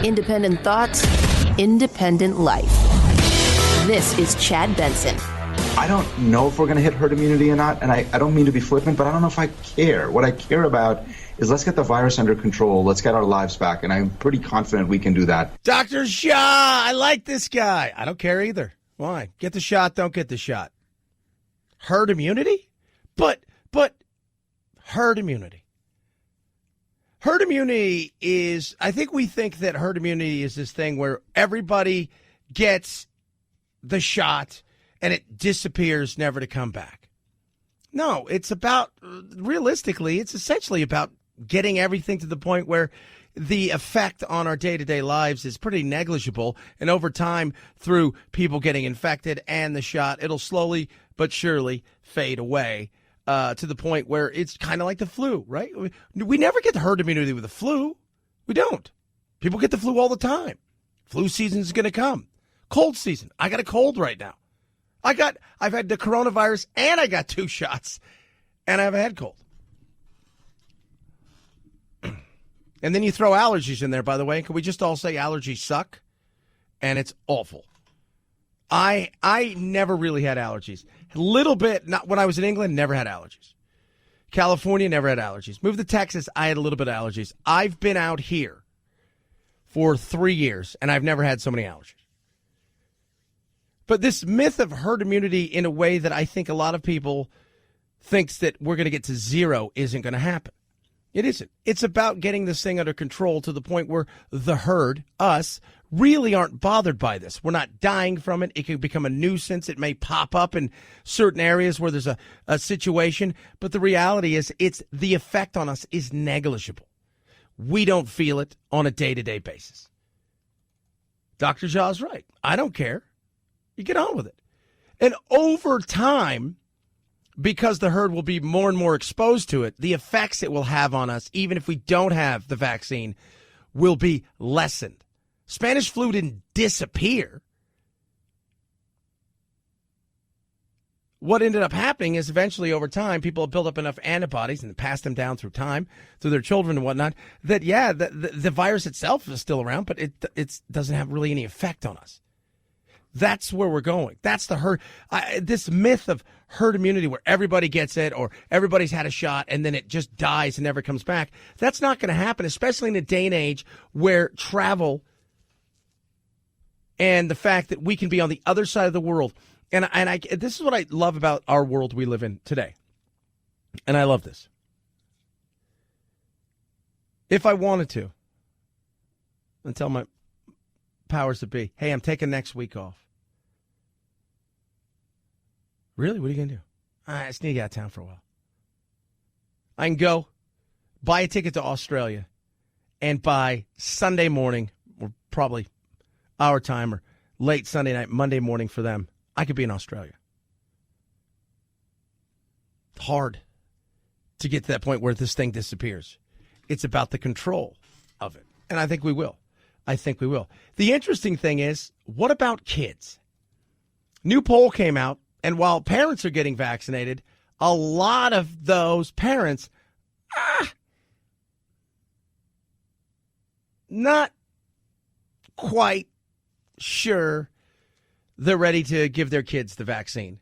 Independent thoughts, independent life. This is Chad Benson. I don't know if we're going to hit herd immunity or not, and I don't mean to be flippant, but I don't know if I care. What I care about is let's get the virus under control. Let's get our lives back, and I'm pretty confident we can do that. Dr. Shah, I like this guy. I don't care either. Why? Get the shot, don't get the shot. Herd immunity? But herd immunity. Herd immunity is, I think we think that herd immunity is this thing where everybody gets the shot and it disappears, never to come back. No, it's about, realistically, it's essentially about getting everything to the point where the effect on our day-to-day lives is pretty negligible. And over time, through people getting infected and the shot, it'll slowly but surely fade away to the point where it's kind of like the flu, right? We never get the herd immunity with the flu. We don't. People get the flu all the time. Flu season is going to come. Cold season. I got a cold right now. I've had the coronavirus and I got 2 shots and I have a head cold. And then you throw allergies in there, by the way. Can we just all say allergies suck? And it's awful. I never really had allergies. A little bit, not when I was in England, never had allergies. California, never had allergies. Moved to Texas, I had a little bit of allergies. I've been out here for 3 years, and I've never had so many allergies. But this myth of herd immunity in a way that I think a lot of people thinks that we're going to get to zero isn't going to happen. It isn't. It's about getting this thing under control to the point where the herd, us, really aren't bothered by this. We're not dying from it. It can become a nuisance. It may pop up in certain areas where there's a situation. But the reality is the effect on us is negligible. We don't feel it on a day-to-day basis. Dr. Shah's right. I don't care. You get on with it. And over time, because the herd will be more and more exposed to it, the effects it will have on us, even if we don't have the vaccine, will be lessened. Spanish flu didn't disappear. What ended up happening is eventually over time, people build up enough antibodies and pass them down through time, through their children and whatnot, that, yeah, the virus itself is still around, but it doesn't have really any effect on us. That's where we're going. That's the herd. This myth of herd immunity where everybody gets it or everybody's had a shot and then it just dies and never comes back. That's not going to happen, especially in a day and age where travel and the fact that we can be on the other side of the world. And this is what I love about our world we live in today. And I love this. If I wanted to, and tell my powers that be, hey, I'm taking next week off. Really? What are you going to do? I just need to get out of town for a while. I can go buy a ticket to Australia, and by Sunday morning, or probably our time, or late Sunday night, Monday morning for them, I could be in Australia. It's hard to get to that point where this thing disappears. It's about the control of it, and I think we will. The interesting thing is, what about kids? New poll came out, and while parents are getting vaccinated, a lot of those parents, not quite sure they're ready to give their kids the vaccine,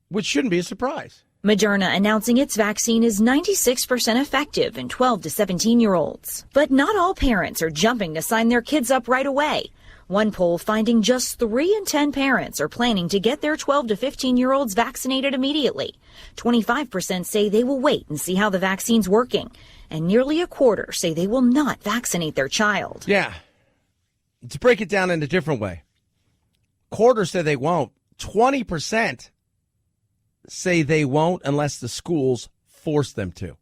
which shouldn't be a surprise. Moderna announcing its vaccine is 96% effective in 12 to 17-year-olds. But not all parents are jumping to sign their kids up right away. One poll finding just 3 in 10 parents are planning to get their 12 to 15-year-olds vaccinated immediately. 25% say they will wait and see how the vaccine's working. And nearly a quarter say they will not vaccinate their child. Yeah. To break it down in a different way, quarter say they won't. 20% say they won't unless the schools force them to.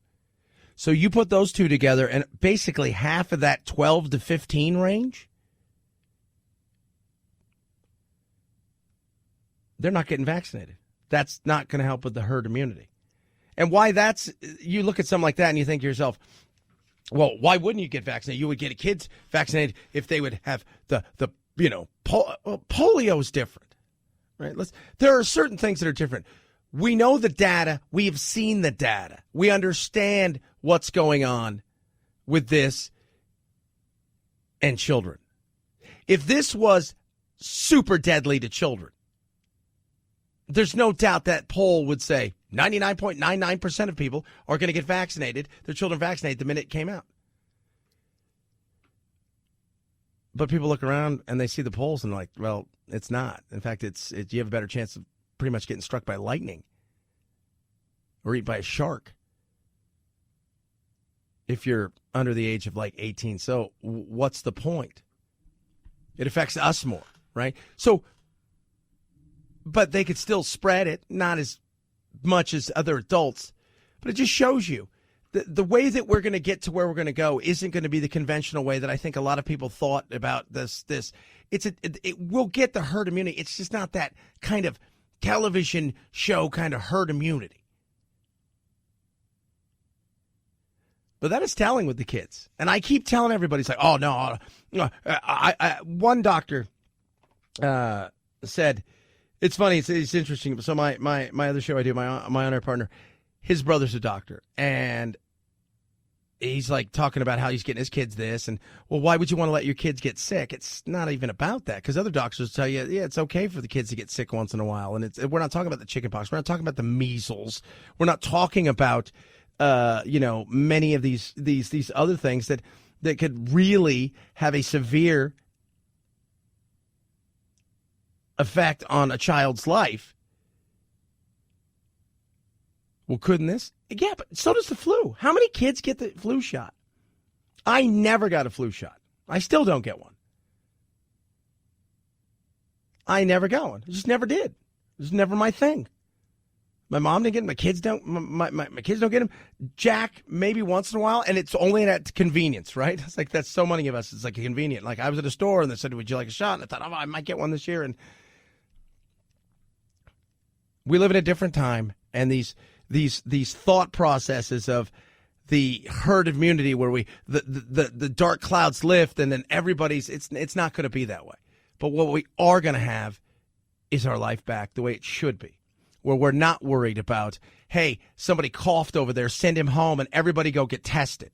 So you put those two together, and basically half of that 12 to 15 range, they're not getting vaccinated. That's not going to help with the herd immunity. And why that's, you look at something like that and you think to yourself, well, why wouldn't you get vaccinated? You would get kids vaccinated if they would have polio is different, right? There are certain things that are different. We know the data. We have seen the data. We understand what's going on with this. and children. If this was super deadly to children, there's no doubt that poll would say 99.99% of people are going to get vaccinated, their children vaccinated the minute it came out. But people look around and they see the polls and they're like, well, it's not. In fact, you have a better chance of pretty much getting struck by lightning or eaten by a shark if you're under the age of like 18. So what's the point? It affects us more, right? So, but they could still spread it, not as much as other adults. But it just shows you the way that we're going to get to where we're going to go isn't going to be the conventional way that I think a lot of people thought about this. It will get the herd immunity. It's just not that kind of television show kind of herd immunity. But that is telling with the kids. And I keep telling everybody, it's like, oh, no. One doctor said, it's funny, it's interesting. So my other show I do, my on-air partner, his brother's a doctor. And he's like talking about how he's getting his kids this. And, well, why would you want to let your kids get sick? It's not even about that. Because other doctors tell you, yeah, it's okay for the kids to get sick once in a while. And we're not talking about the chicken pox. We're not talking about the measles. We're not talking about many of these other things that could really have a severe effect on a child's life. Well, couldn't this? Yeah, but so does the flu. How many kids get the flu shot? I never got a flu shot. I still don't get one. I never got one. I just never did. It was never my thing. My mom didn't get them. My kids don't. My kids don't get them. Jack maybe once in a while, and it's only at convenience, right? It's like that's so many of us. It's like a convenient. Like I was at a store and they said, "Would you like a shot?" And I thought, "Oh, I might get one this year." And we live in a different time, and these thought processes of the herd immunity, where the dark clouds lift, and then everybody's. It's not going to be that way. But what we are going to have is our life back the way it should be. Where we're not worried about, hey, somebody coughed over there, send him home, and everybody go get tested.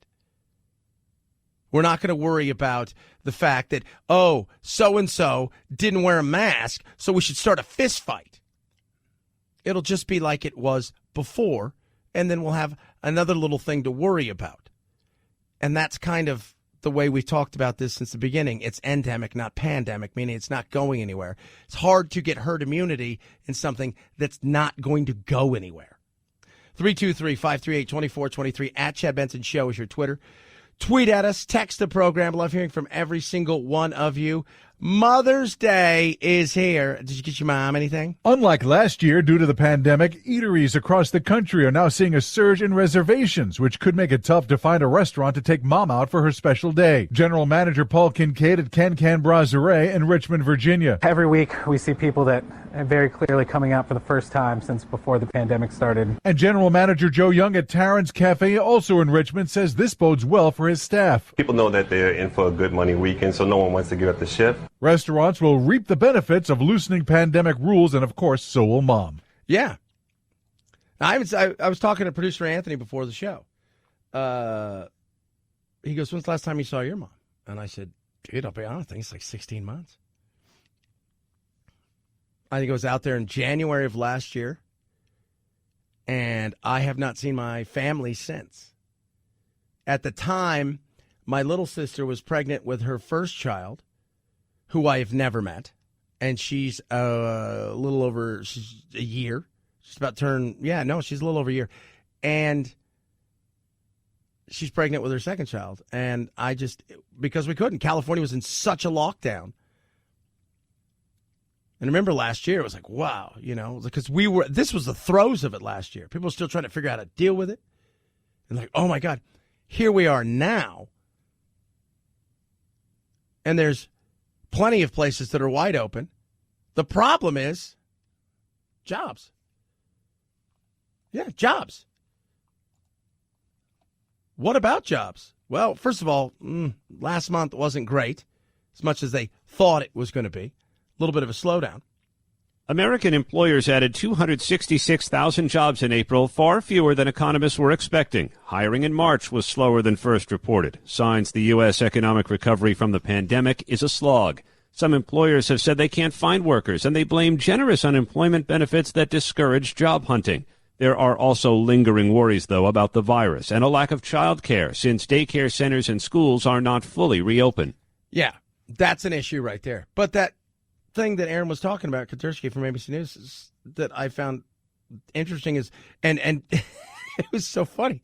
We're not going to worry about the fact that, oh, so-and-so didn't wear a mask, so we should start a fist fight. It'll just be like it was before, and then we'll have another little thing to worry about. And that's kind of the way we've talked about this since the beginning. It's endemic, not pandemic, meaning it's not going anywhere. It's hard to get herd immunity in something that's not going to go anywhere. 323-538-2423 at Chad Benson Show is your Twitter. Tweet at us, text the program. Love hearing from every single one of you. Mother's Day is here. Did you get your mom anything? Unlike last year, due to the pandemic, eateries across the country are now seeing a surge in reservations, which could make it tough to find a restaurant to take mom out for her special day. General Manager Paul Kincaid at Can Brasserie in Richmond, Virginia. Every week, we see people that are very clearly coming out for the first time since before the pandemic started. And General Manager Joe Young at Taryn's Cafe, also in Richmond, says this bodes well for his staff. People know that they're in for a good money weekend, so no one wants to give up the shift. Restaurants will reap the benefits of loosening pandemic rules, and of course, so will mom. Yeah. I was talking to producer Anthony before the show. He goes, when's the last time you saw your mom? And I said, dude, I'll be honest, I think it's like 16 months. I think I was out there in January of last year, and I have not seen my family since. At the time, my little sister was pregnant with her first child, who I have never met, and she's a little over she's a year. She's about to turn, she's a little over a year. And she's pregnant with her second child. And I just, because we couldn't, California was in such a lockdown. And remember last year, it was like, wow, because this was the throes of it last year. People were still trying to figure out how to deal with it. And like, oh my God, here we are now. And there's plenty of places that are wide open. The problem is jobs. Yeah, jobs. What about jobs? Well, first of all, last month wasn't great, as much as they thought it was going to be. A little bit of a slowdown. American employers added 266,000 jobs in April, far fewer than economists were expecting. Hiring in March was slower than first reported. Signs the U.S. economic recovery from the pandemic is a slog. Some employers have said they can't find workers, and they blame generous unemployment benefits that discourage job hunting. There are also lingering worries, though, about the virus and a lack of child care, since daycare centers and schools are not fully reopened. Yeah, that's an issue right there. But that thing that Aaron was talking about, Katursky from ABC News, that I found interesting is, and it was so funny.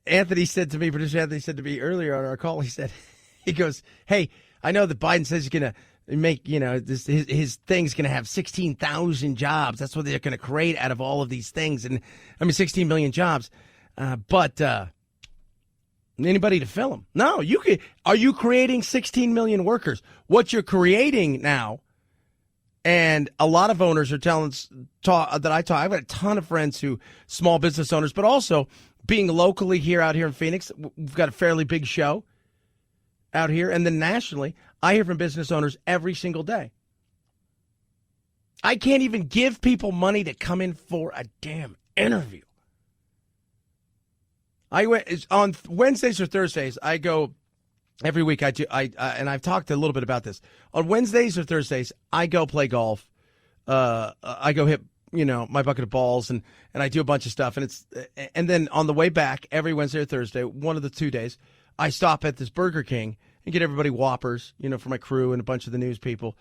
Producer Anthony said to me earlier on our call, he goes, hey, I know that Biden says he's going to make, his thing's going to have 16,000 jobs. That's what they're going to create out of all of these things. And 16 million jobs. But anybody to fill them? No, are you creating 16 million workers? What you're creating now, and a lot of owners are I've got a ton of friends small business owners, but also being locally out here in Phoenix, we've got a fairly big show out here. And then nationally, I hear from business owners every single day. I can't even give people money to come in for a damn interview. On Wednesdays or Thursdays, I go every week. And I've talked a little bit about this. On Wednesdays or Thursdays, I go play golf. I go hit, my bucket of balls, and I do a bunch of stuff. And then on the way back, every Wednesday or Thursday, one of the 2 days, I stop at this Burger King and get everybody Whoppers, for my crew and a bunch of the news people.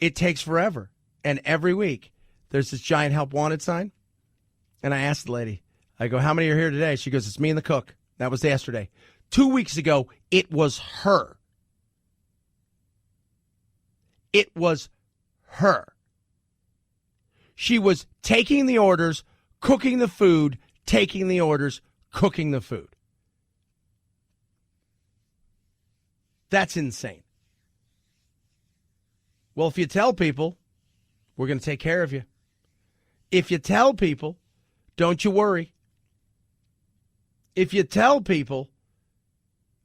It takes forever. And every week, there's this giant help wanted sign. And I asked the lady, I go, how many are here today? She goes, it's me and the cook. That was yesterday. 2 weeks ago, it was her. It was her. She was taking the orders, cooking the food, taking the orders, cooking the food. That's insane. Well, if you tell people, we're going to take care of you. If you tell people, don't you worry. If you tell people,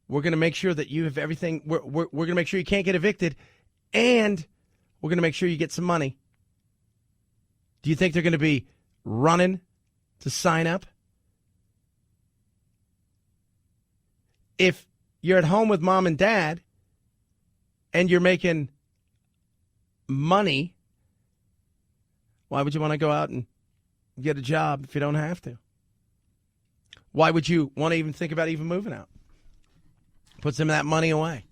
we're going to make sure that you have everything, we're going to make sure you can't get evicted, and we're going to make sure you get some money. Do you think they're going to be running to sign up? If you're at home with mom and dad and you're making money, why would you want to go out and get a job if you don't have to? Why would you want to even think about even moving out? Put some of that money away,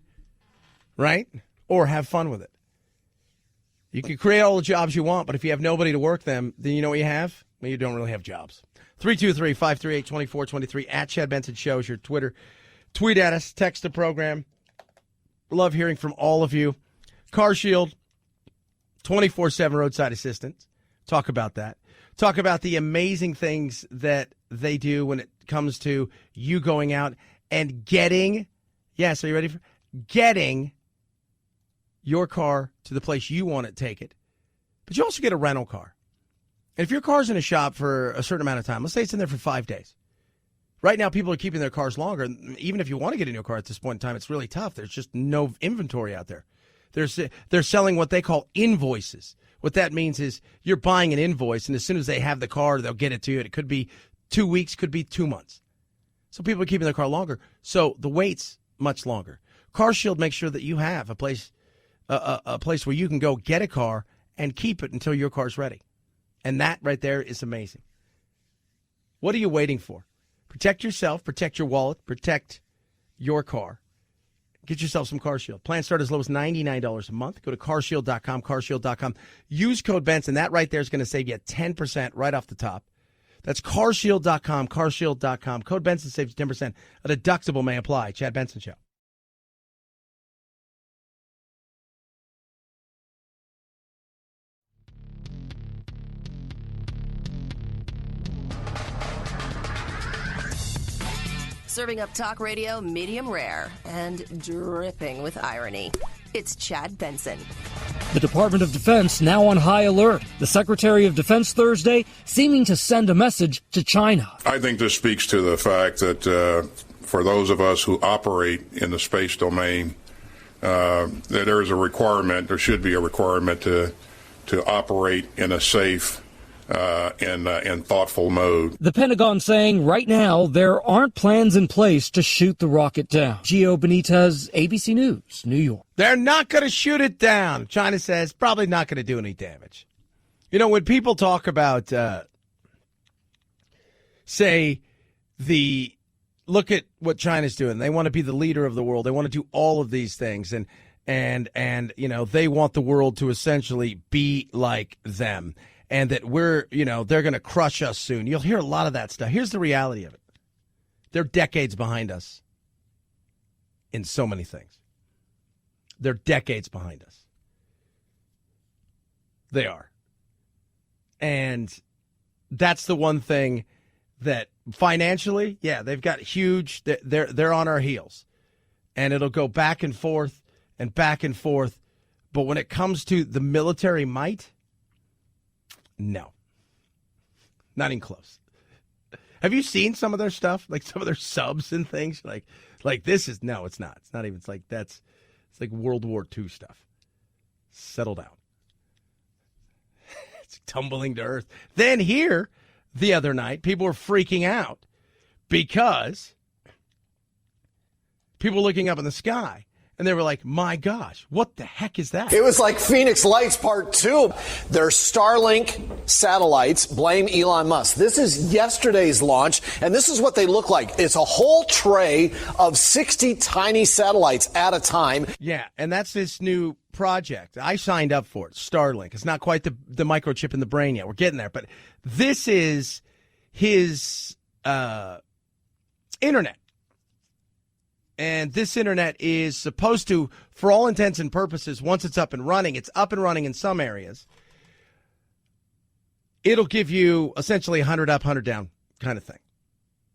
right? Or have fun with it. You can create all the jobs you want, but if you have nobody to work them, then you know what you have? Well, you don't really have jobs. 323-538-2423 at Chad Benson Show is your Twitter. Tweet at us, text the program. Love hearing from all of you. CarShield, 24/7 roadside assistance. Talk about that. Talk about the amazing things that they do when it comes to you going out and getting, yes, are you ready for getting your car to the place you want to take it? But you also get a rental car. And if your car's in a shop for a certain amount of time, let's say it's in there for 5 days. Right now, people are keeping their cars longer. Even if you want to get a new car at this point in time, it's really tough. There's just no inventory out there. They're selling what they call invoices. What that means is you're buying an invoice, and as soon as they have the car, they'll get it to you. It could be 2 weeks, could be 2 months. So people are keeping their car longer. So the wait's much longer. CarShield makes sure that you have a place where you can go get a car and keep it until your car's ready. And that right there is amazing. What are you waiting for? Protect yourself, protect your wallet, protect your car. Get yourself some CarShield. Plans start as low as $99 a month. Go to carshield.com, carshield.com. Use code Benson. That right there is going to save you 10% right off the top. That's carshield.com, carshield.com. Code Benson saves you 10%. A deductible may apply. Chad Benson Show. Serving up talk radio medium rare and dripping with irony. It's Chad Benson. The Department of Defense now on high alert. The Secretary of Defense Thursday seeming to send a message to China. I think this speaks to the fact that for those of us who operate in the space domain, that there is a requirement, there should be a requirement to to operate in a safe and thoughtful mode. The Pentagon saying right now there aren't plans in place to shoot the rocket down. Gio Benitez, ABC News, New York. They're not going to shoot it down. China says probably not going to do any damage. You know, when people talk about, look at what China's doing. They want to be the leader of the world. They want to do all of these things. And you know, they want the world to essentially be like them. And that they're going to crush us soon. You'll hear a lot of that stuff. Here's the reality of it. They're decades behind us in so many things. They're decades behind us. They are. And that's the one thing that financially, yeah, they've got huge, they're on our heels. And it'll go back and forth and back and forth. But when it comes to the military might, no, not even close. Have you seen some of their stuff, like some of their subs and things? Like this is, no, it's not. It's not even, it's like World War II stuff. Settle down. It's tumbling to earth. Then here, the other night, people were freaking out because people were looking up in the sky. And they were like, my gosh, what the heck is that? It was like Phoenix Lights Part 2. Their Starlink satellites blame Elon Musk. This is yesterday's launch, and this is what they look like. It's a whole tray of 60 tiny satellites at a time. Yeah, and that's this new project. I signed up for it, Starlink. It's not quite the microchip in the brain yet. We're getting there. But this is his internet. And this internet is supposed to, for all intents and purposes, once it's up and running in some areas. It'll give you essentially 100 up, 100 down kind of thing.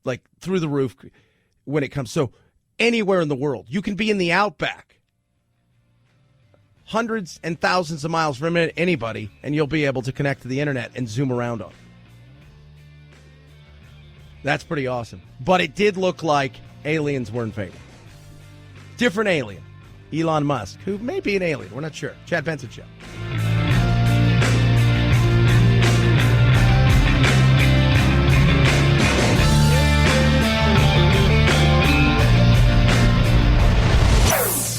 Like through the roof when it comes. So anywhere in the world, you can be in the outback, hundreds and thousands of miles from anybody, and you'll be able to connect to the internet and zoom around on. That's pretty awesome. But it did look like aliens were invading. Different alien, Elon Musk, who may be an alien. We're not sure. Chad Benson Show.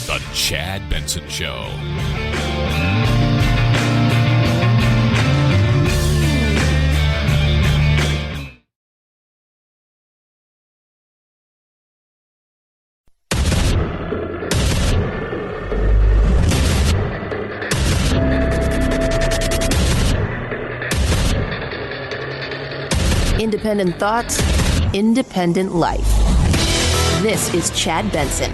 The Chad Benson Show. Independent thoughts, independent life. This is Chad Benson.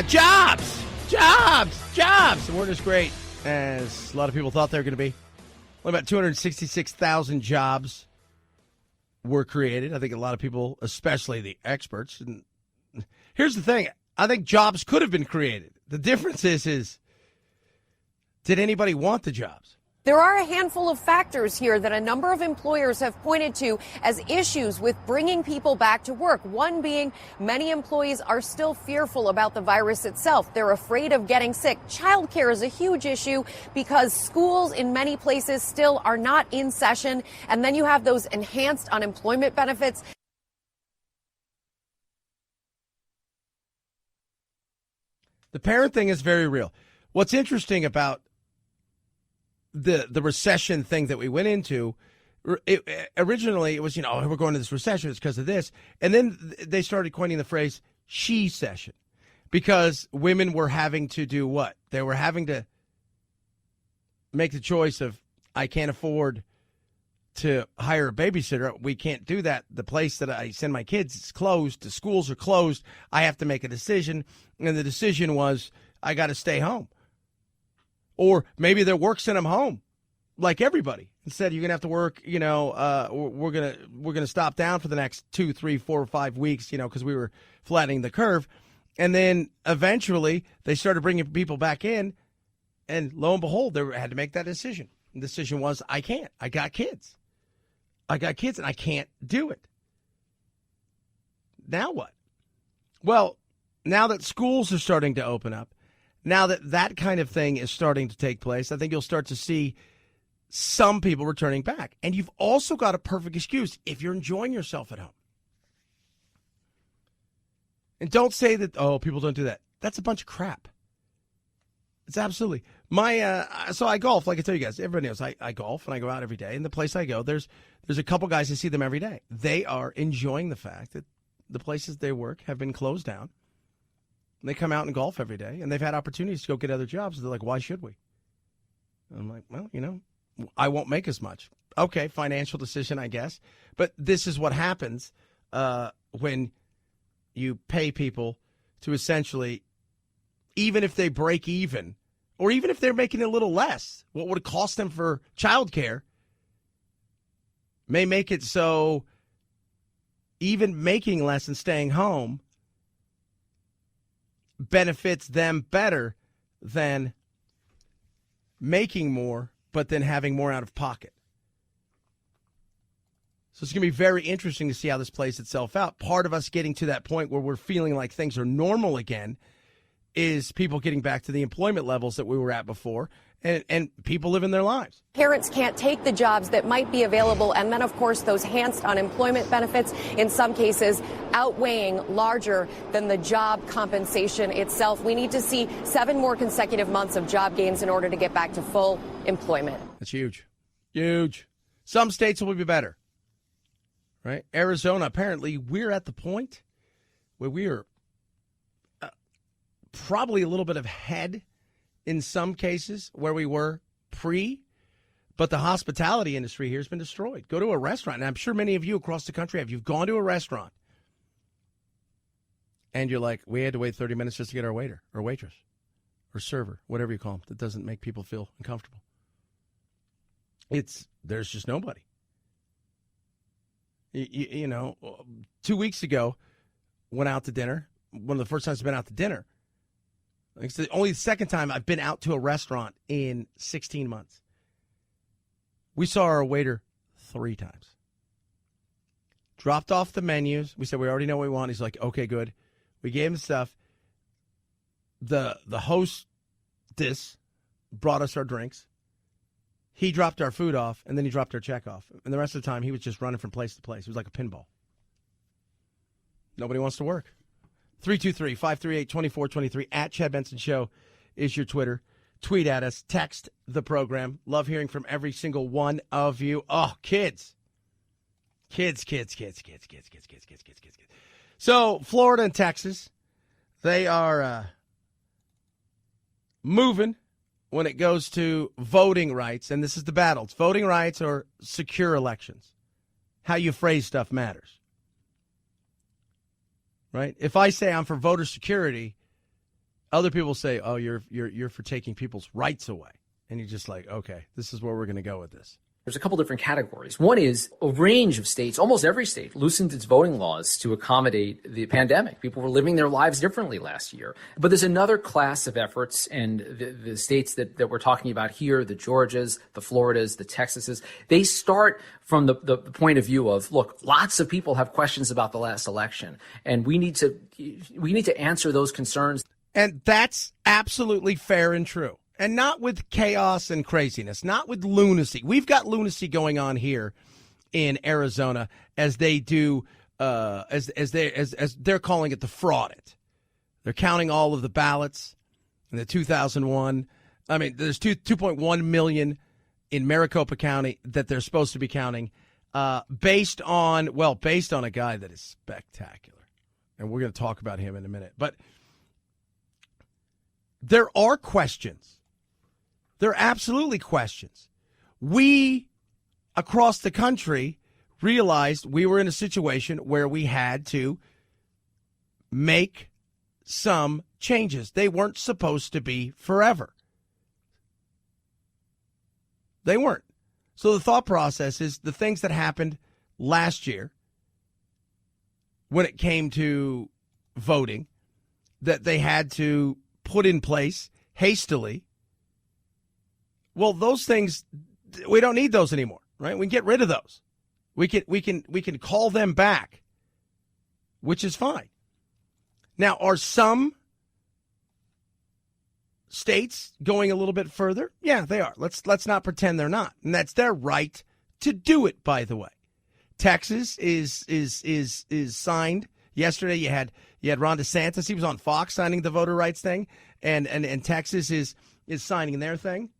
Jobs! The word is great, as a lot of people thought they were going to be. Well, about 266,000 jobs were created. I think a lot of people, especially the experts. And here's the thing. I think jobs could have been created. The difference is did anybody want the jobs? There are a handful of factors here that a number of employers have pointed to as issues with bringing people back to work. One being many employees are still fearful about the virus itself. They're afraid of getting sick. Childcare is a huge issue because schools in many places still are not in session. And then you have those enhanced unemployment benefits. The parent thing is very real. What's interesting about the recession thing that we went into, originally it was, we're going to this recession, it's because of this. And then they started coining the phrase she-cession because women were having to do what? They were having to make the choice of, I can't afford to hire a babysitter. We can't do that. The place that I send my kids is closed. The schools are closed. I have to make a decision. And the decision was, I got to stay home. Or maybe their work sent them home, like everybody. Instead, you're gonna have to work. We're gonna stop down for the next 2, 3, 4, or 5 weeks. Because we were flattening the curve, and then eventually they started bringing people back in, and lo and behold, they had to make that decision. And the decision was, I can't. I got kids, and I can't do it. Now what? Well, now that schools are starting to open up. Now that kind of thing is starting to take place, I think you'll start to see some people returning back. And you've also got a perfect excuse if you're enjoying yourself at home. And don't say that, oh, people don't do that. That's a bunch of crap. It's absolutely. So I golf, like I tell you guys, everybody knows I golf and I go out every day. And the place I go, there's a couple guys, I see them every day. They are enjoying the fact that the places they work have been closed down. And they come out and golf every day, and they've had opportunities to go get other jobs. They're like, why should we? And I'm like, well, I won't make as much. Okay, financial decision, I guess. But this is what happens when you pay people to essentially, even if they break even, or even if they're making a little less, what would it cost them for childcare may make it so even making less and staying home benefits them better than making more, but then having more out of pocket. So it's going to be very interesting to see how this plays itself out. Part of us getting to that point where we're feeling like things are normal again is people getting back to the employment levels that we were at before, and people living their lives. Parents can't take the jobs that might be available, and then, of course, those enhanced unemployment benefits, in some cases, outweighing larger than the job compensation itself. We need to see 7 more consecutive months of job gains in order to get back to full employment. That's huge. Huge. Some states will be better, right? Arizona, apparently, we're at the point where we are probably a little bit ahead in some cases where we were pre, but the hospitality industry here has been destroyed. Go to a restaurant, and I'm sure many of you across the country have. You've gone to a restaurant, and you're like, we had to wait 30 minutes just to get our waiter or waitress or server, whatever you call them, that doesn't make people feel uncomfortable. There's just nobody. 2 weeks ago, went out to dinner. One of the first times I've been out to dinner. It's the only second time I've been out to a restaurant in 16 months. We saw our waiter 3 times. Dropped off the menus. We said, we already know what we want. He's like, okay, good. We gave him stuff. The hostess brought us our drinks. He dropped our food off, and then he dropped our check off. And the rest of the time, he was just running from place to place. It was like a pinball. Nobody wants to work. 323-538-2423 at Chad Benson Show is your Twitter. Tweet at us. Text the program. Love hearing from every single one of you. Oh, kids. Kids. So, Florida and Texas, they are moving when it goes to voting rights. And this is the battle. It's voting rights or secure elections. How you phrase stuff matters. Right? If I say I'm for voter security, other people say, "Oh, you're for taking people's rights away," and you're just like, "Okay, this is where we're going to go with this." There's a couple different categories. One is a range of states, almost every state, loosened its voting laws to accommodate the pandemic. People were living their lives differently last year. But there's another class of efforts, and the states that we're talking about here, the Georgias, the Floridas, the Texases, they start from the point of view of, look, lots of people have questions about the last election, and we need to answer those concerns. And that's absolutely fair and true. And not with chaos and craziness, not with lunacy. We've got lunacy going on here in Arizona as they do, as they're calling it the fraud it. They're counting all of the ballots in the 2001. I mean, there's 2.1 million in Maricopa County that they're supposed to be counting, based on a guy that is spectacular, and we're going to talk about him in a minute. But there are questions. There are absolutely questions. We, across the country, realized we were in a situation where we had to make some changes. They weren't supposed to be forever. They weren't. So the thought process is the things that happened last year when it came to voting that they had to put in place hastily. Well, those things, we don't need those anymore, right? We can get rid of those. We can call them back, which is fine. Now, are some states going a little bit further? Yeah, they are. Let's not pretend they're not. And that's their right to do it, by the way. Texas is signed. Yesterday you had Ron DeSantis. He was on Fox signing the voter rights thing, and Texas is signing their thing.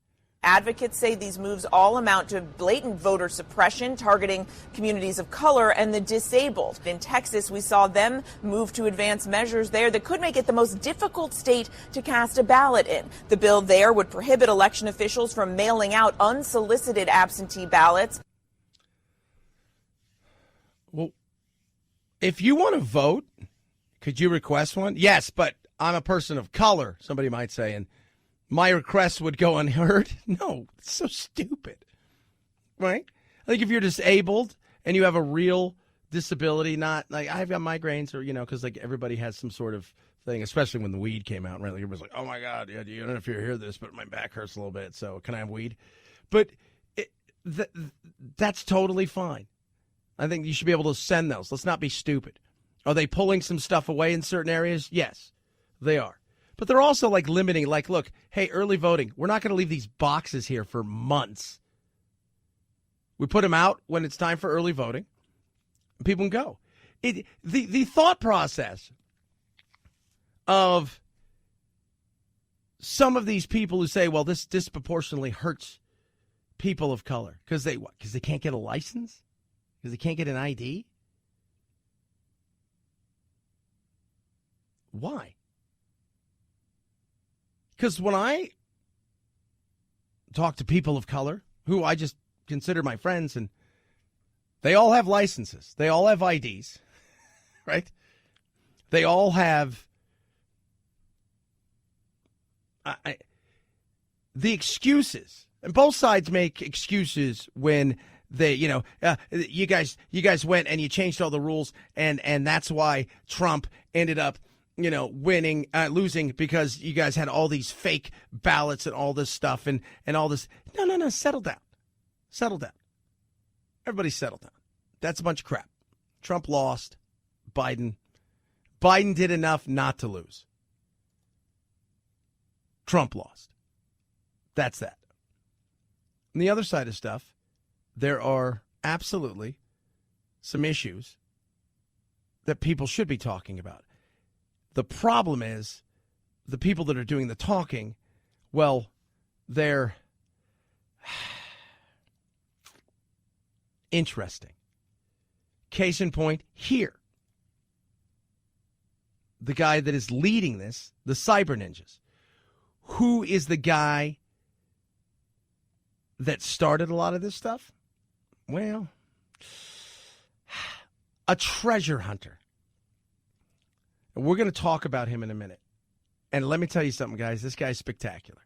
Advocates say these moves all amount to blatant voter suppression, targeting communities of color and the disabled. In Texas, we saw them move to advance measures there that could make it the most difficult state to cast a ballot in. The bill there would prohibit election officials from mailing out unsolicited absentee ballots. Well, if you want to vote, could you request one? Yes, but I'm a person of color, somebody might say, and my request would go unheard? No, it's so stupid, right? I think if you're disabled and you have a real disability, not like I've got migraines or, because like everybody has some sort of thing, especially when the weed came out, right? Like everybody's like, oh my God, yeah, you don't know if you hear this, but my back hurts a little bit, so can I have weed? But that's totally fine. I think you should be able to send those. Let's not be stupid. Are they pulling some stuff away in certain areas? Yes, they are. But they're also like limiting, like, look, hey, early voting, we're not going to leave these boxes here for months. We put them out when it's time for early voting. People can go. The thought process of some of these people who say, well, this disproportionately hurts people of color because they can't get a license? Because they can't get an ID? Why? Because when I talk to people of color, who I just consider my friends, and they all have licenses, they all have IDs, right? They all have the excuses, and both sides make excuses when they, you guys went and you changed all the rules, and that's why Trump ended up losing because you guys had all these fake ballots and all this stuff and all this. No, settle down. Settle down. Everybody settle down. That's a bunch of crap. Trump lost. Biden did enough not to lose. Trump lost. That's that. On the other side of stuff, there are absolutely some issues that people should be talking about. The problem is the people that are doing the talking, well, they're interesting. Case in point, here. The guy that is leading this, the cyber ninjas. Who is the guy that started a lot of this stuff? Well, a treasure hunter. And we're going to talk about him in a minute. And let me tell you something, guys. This guy's spectacular.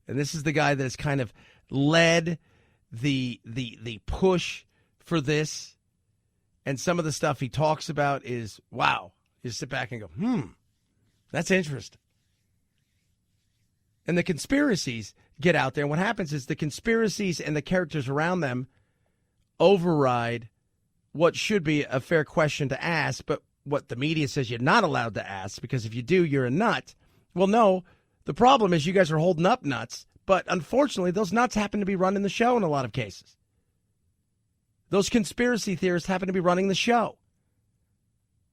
And this is the guy that has kind of led the push for this. And some of the stuff he talks about is, wow. You sit back and go, that's interesting. And the conspiracies get out there. And what happens is the conspiracies and the characters around them override what should be a fair question to ask, but what the media says you're not allowed to ask, because if you do, you're a nut. Well, no, the problem is you guys are holding up nuts, but unfortunately, those nuts happen to be running the show in a lot of cases. Those conspiracy theorists happen to be running the show.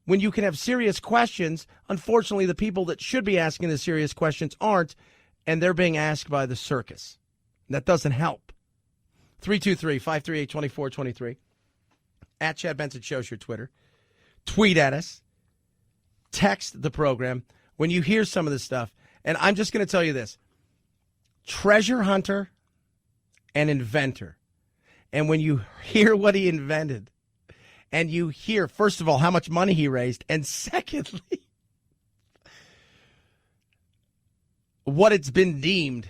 When you can have serious questions, unfortunately, the people that should be asking the serious questions aren't, and they're being asked by the circus. That doesn't help. 323-538-2423. At Chad Benson Show's your Twitter. Tweet at us. Text the program when you hear some of this stuff. And I'm just going to tell you this. Treasure hunter and inventor. And when you hear what he invented, and you hear, first of all, how much money he raised, and secondly, what it's been deemed,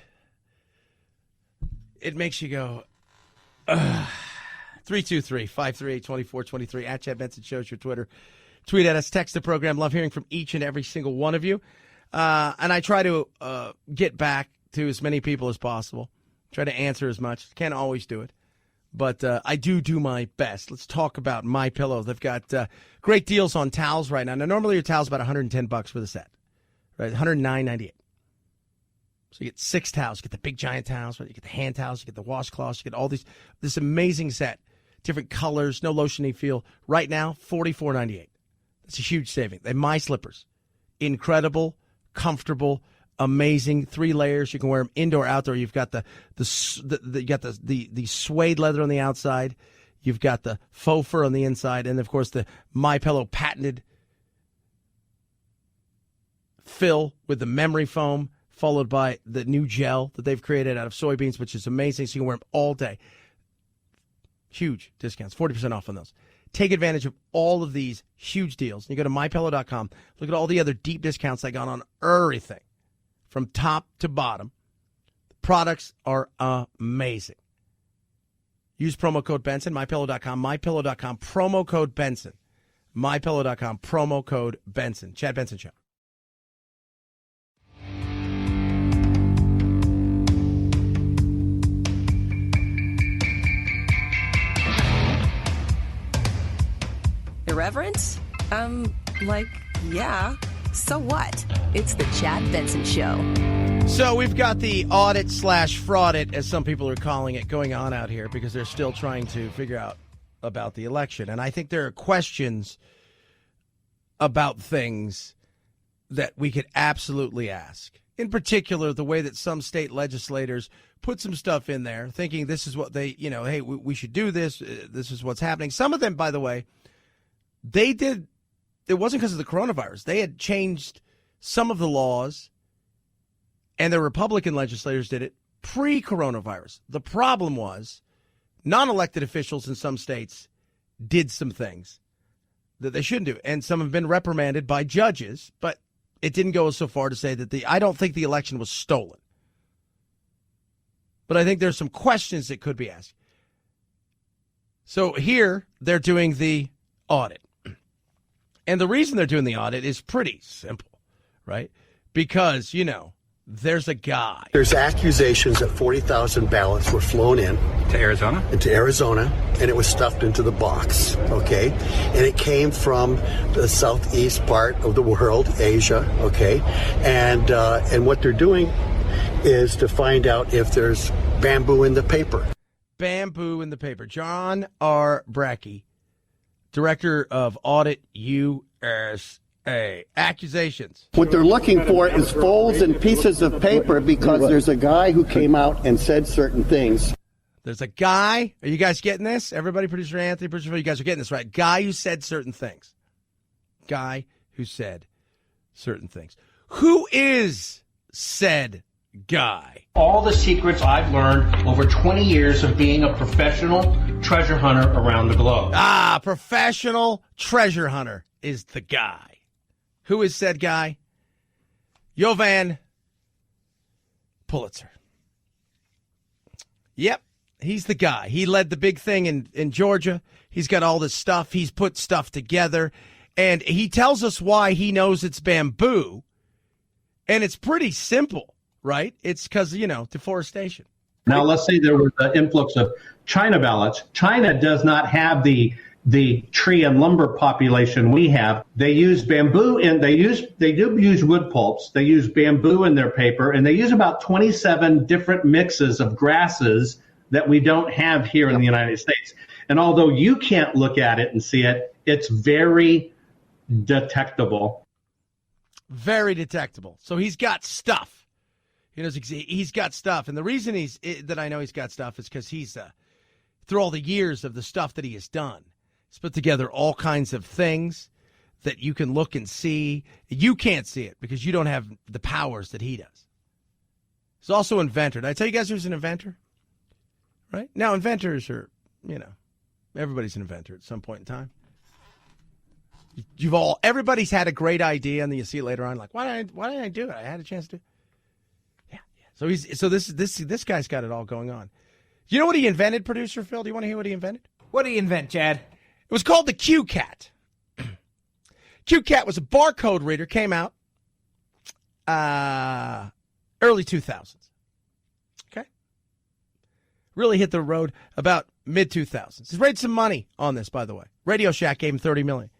it makes you go, ugh. 323-538-2423. At Chad Benson Show's your Twitter. Tweet at us. Text the program. Love hearing from each and every single one of you. And I try to get back to as many people as possible. Try to answer as much. Can't always do it. But I do my best. Let's talk about MyPillow. They've got great deals on towels right now. Now, normally your towel's about $110 for the set. Right? $109.98. So you get 6 towels. You get the big giant towels. You get the hand towels. You get the washcloths. You get all this amazing set. Different colors, no lotion-y feel. Right now, $44.98. That's a huge saving. They're My Slippers. Incredible, comfortable, amazing. 3 layers. You can wear them indoor, outdoor. You've got the suede leather on the outside. You've got the faux fur on the inside, and of course the MyPillow patented fill with the memory foam, followed by the new gel that they've created out of soybeans, which is amazing. So you can wear them all day. Huge discounts, 40% off on those. Take advantage of all of these huge deals. You go to MyPillow.com. Look at all the other deep discounts they got on everything from top to bottom. The products are amazing. Use promo code Benson, MyPillow.com, MyPillow.com, promo code Benson. MyPillow.com, promo code Benson. Chad Benson Show. Irreverent? Yeah. So what? It's the Chad Benson Show. So we've got the audit/fraudit, as some people are calling it, going on out here because they're still trying to figure out about the election. And I think there are questions about things that we could absolutely ask. In particular, the way that some state legislators put some stuff in there, thinking this is what they, hey, we should do this. This is what's happening. Some of them, by the way, they did. It wasn't because of the coronavirus. They had changed some of the laws, and the Republican legislators did it pre-coronavirus. The problem was non-elected officials in some states did some things that they shouldn't do, and some have been reprimanded by judges, but it didn't go so far to say that I don't think the election was stolen. But I think there's some questions that could be asked. So here they're doing the audit. And the reason they're doing the audit is pretty simple, right? Because, there's a guy. There's accusations that 40,000 ballots were flown in. To Arizona? Into Arizona, and it was stuffed into the box, okay? And it came from the southeast part of the world, Asia, okay? And what they're doing is to find out if there's bamboo in the paper. Bamboo in the paper. John R. Brackey, Director of Audit USA. Accusations. What they're looking for is folds and pieces of paper because there's a guy who came out and said certain things. There's a guy. Are you guys getting this? Everybody, Producer Anthony, Producer Phil, you guys are getting this, right? Guy who said certain things. Guy who said certain things. Who is said guy? All the secrets I've learned over 20 years of being a professional treasure hunter around the globe. Professional treasure hunter is the guy. Who is said guy? Jovan Pulitzer. Yep, he's the guy. He led the big thing in Georgia. He's got all this stuff. He's put stuff together. And he tells us why he knows it's bamboo. And it's pretty simple. Right? It's because, deforestation. Now, let's say there was an influx of China ballots. China does not have the tree and lumber population we have. They use bamboo and they do use wood pulps. They use bamboo in their paper, and they use about 27 different mixes of grasses that we don't have here in the United States. And although you can't look at it and see it, it's very detectable. Very detectable. So he's got stuff. He's got stuff, and the reason that I know he's got stuff is because he's through all the years of the stuff that he has done, he's put together all kinds of things that you can look and see. You can't see it because you don't have the powers that he does. He's also an inventor. Did I tell you guys who's an inventor? Right now, inventors are everybody's an inventor at some point in time. Everybody's had a great idea, and then you see it later on, like why didn't I do it? I had a chance to. So this guy's got it all going on. You know what he invented, Producer Phil? Do you want to hear what he invented? What did he invent, Chad? It was called the Q-Cat. Q-Cat was a barcode reader, came out early 2000s. Okay? Really hit the road about mid-2000s. He's raised some money on this, by the way. Radio Shack gave him $30 million.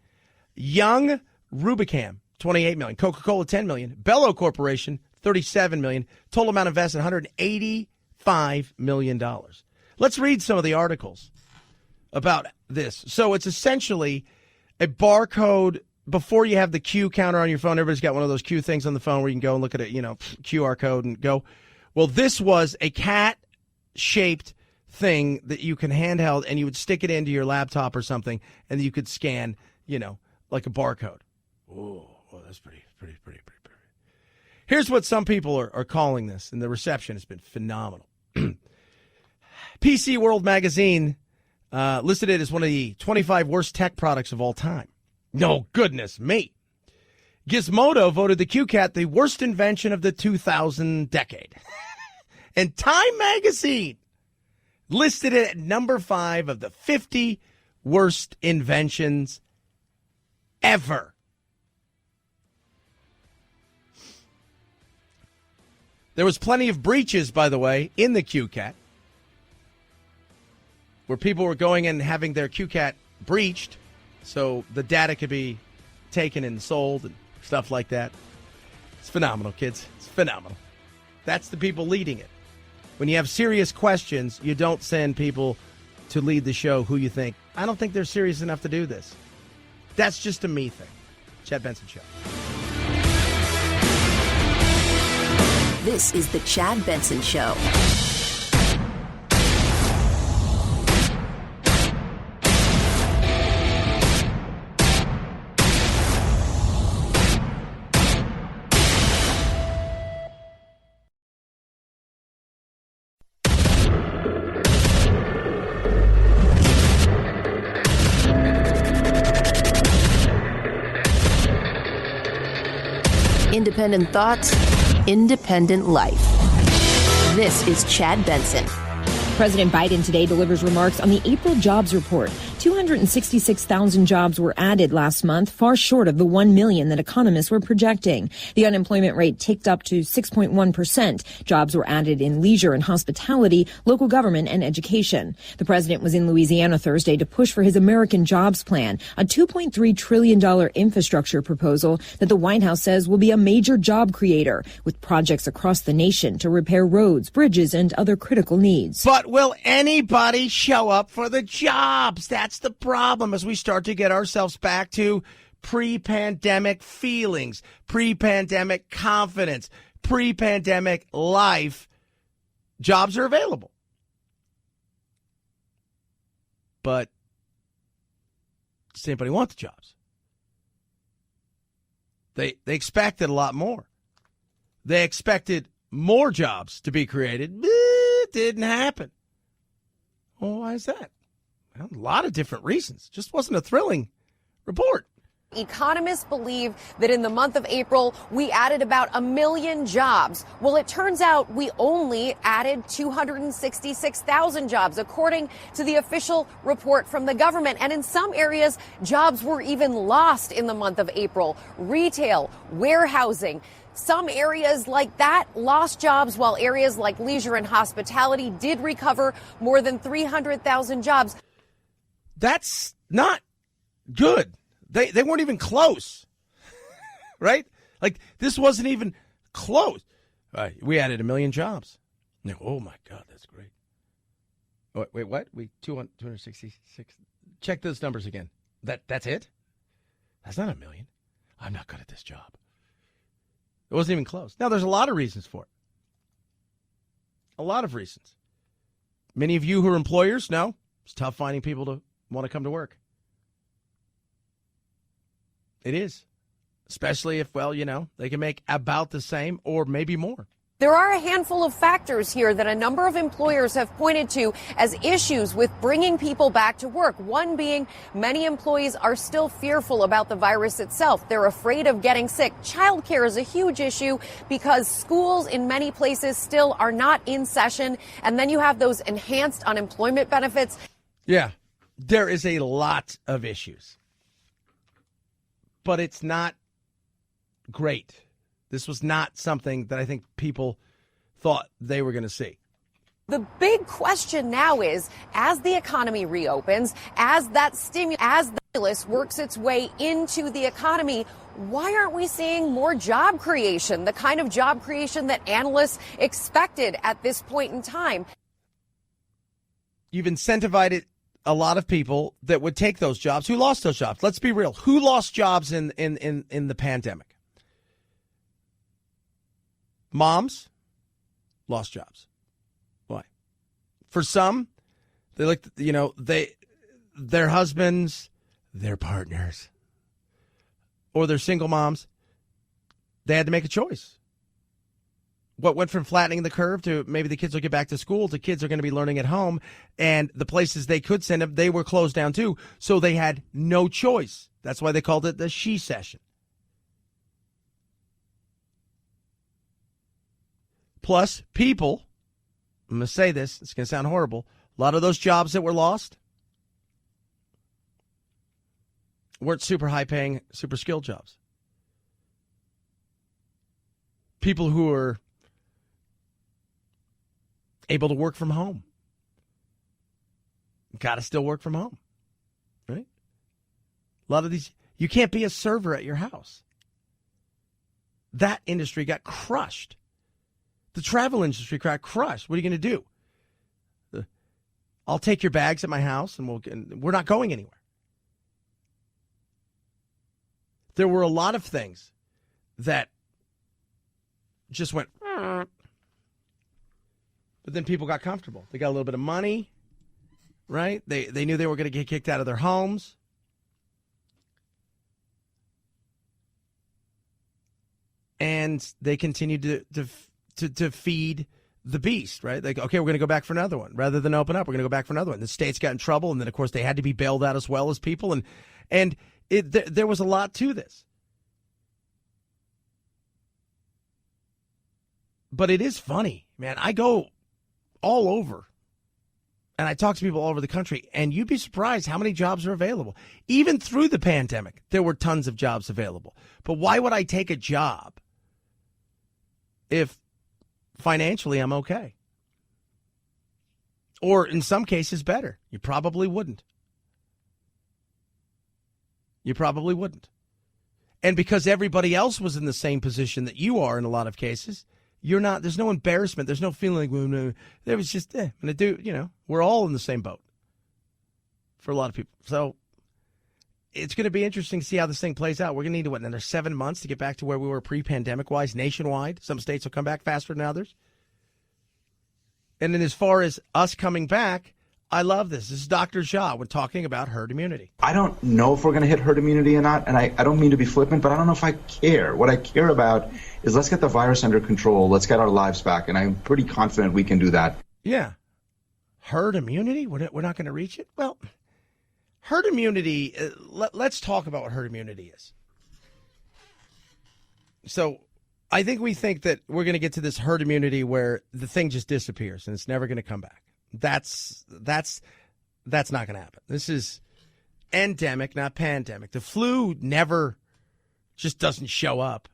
Young Rubicam, $28 million. Coca-Cola, $10 million. Bellow Corporation, $37 million. Total amount invested, $185 million. Let's read some of the articles about this. So it's essentially a barcode. Before you have the Q counter on your phone, everybody's got one of those Q things on the phone where you can go and look at it, QR code and go. Well, this was a cat-shaped thing that you can handheld, and you would stick it into your laptop or something, and you could scan, like a barcode. Oh, that's pretty. Here's what some people are calling this, and the reception has been phenomenal. PC World Magazine listed it as one of the 25 worst tech products of all time. No, goodness me. Gizmodo voted the QCat the worst invention of the 2000 decade. And Time Magazine listed it at number 5 of the 50 worst inventions ever. There was plenty of breaches, by the way, in the QCat, where people were going and having their QCat breached so the data could be taken and sold and stuff like that. It's phenomenal, kids. It's phenomenal. That's the people leading it. When you have serious questions, you don't send people to lead the show who you think, I don't think they're serious enough to do this. That's just a me thing. Chad Benson Show. This is the Chad Benson Show. Independent thoughts, independent life. This is Chad Benson. President Biden today delivers remarks on the April jobs report. 266,000 jobs were added last month, far short of the 1 million that economists were projecting. The unemployment rate ticked up to 6.1%. Jobs were added in leisure and hospitality, local government, and education. The president was in Louisiana Thursday to push for his American Jobs Plan, a $2.3 trillion infrastructure proposal that the White House says will be a major job creator, with projects across the nation to repair roads, bridges, and other critical needs. But will anybody show up for the jobs? That's the problem as we start to get ourselves back to pre-pandemic feelings, pre-pandemic confidence, pre-pandemic life. Jobs are available. But does anybody want the jobs? They expected a lot more. They expected more jobs to be created. It didn't happen. Well, why is that? Well, a lot of different reasons. Just wasn't a thrilling report. Economists believe that in the month of April, we added about 1 million jobs. Well, it turns out we only added 266,000 jobs, according to the official report from the government. And in some areas, jobs were even lost in the month of April. Retail, warehousing. Some areas like that lost jobs, while areas like leisure and hospitality did recover more than 300,000 jobs. That's not good. They weren't even close, right? Like, this wasn't even close. We added 1 million jobs. Oh, my God, that's great. Wait, what? 266. Check those numbers again. That's it? That's not 1 million. I'm not good at this job. It wasn't even close. Now, there's a lot of reasons for it. A lot of reasons. Many of you who are employers know it's tough finding people to want to come to work. It is. Especially if, they can make about the same or maybe more. There are a handful of factors here that a number of employers have pointed to as issues with bringing people back to work. One being many employees are still fearful about the virus itself. They're afraid of getting sick. Childcare is a huge issue because schools in many places still are not in session. And then you have those enhanced unemployment benefits. Yeah, there is a lot of issues. But it's not great. This was not something that I think people thought they were going to see. The big question now is, as the economy reopens, as the stimulus works its way into the economy, why aren't we seeing more job creation, the kind of job creation that analysts expected at this point in time? You've incentivized a lot of people that would take those jobs who lost those jobs. Let's be real. Who lost jobs in the pandemic? Moms lost jobs. Why? For some, they looked, their husbands, their partners, or their single moms, they had to make a choice. What went from flattening the curve to maybe the kids will get back to school to kids are going to be learning at home, and the places they could send them, they were closed down too, so they had no choice. That's why they called it the she session. Plus, people, I'm going to say this, it's going to sound horrible, a lot of those jobs that were lost weren't super high-paying, super skilled jobs. People who are able to work from home got to still work from home, right? A lot of these, you can't be a server at your house. That industry got crushed. The travel industry got crushed. What are you going to do? I'll take your bags at my house, and we're not going anywhere. There were a lot of things that just went, but then people got comfortable. They got a little bit of money, right? They knew they were going to get kicked out of their homes. And they continued to feed the beast, right? Like, okay, we're going to go back for another one. Rather than open up, we're going to go back for another one. The states got in trouble, and then, of course, they had to be bailed out as well as people. And there was a lot to this. But it is funny, man. I go all over, and I talk to people all over the country, and you'd be surprised how many jobs are available. Even through the pandemic, there were tons of jobs available. But why would I take a job if financially I'm okay? Or in some cases better. You probably wouldn't. You probably wouldn't. And because everybody else was in the same position that you are in a lot of cases, you're not, there's no embarrassment. There's no feeling like, well, no, there was just, I'm going to do, we're all in the same boat for a lot of people. So it's going to be interesting to see how this thing plays out. We're going to need, another 7 months to get back to where we were pre-pandemic wise, nationwide. Some states will come back faster than others. And then as far as us coming back, I love this. This is Dr. Jha when talking about herd immunity. I don't know if we're going to hit herd immunity or not, and I don't mean to be flippant, but I don't know if I care. What I care about is let's get the virus under control. Let's get our lives back, and I'm pretty confident we can do that. Yeah. Herd immunity? We're not going to reach it? Well, herd immunity, let's talk about what herd immunity is. So I think we think that we're going to get to this herd immunity where the thing just disappears and it's never going to come back. That's not going to happen. This is endemic, not pandemic. The flu never just doesn't show up.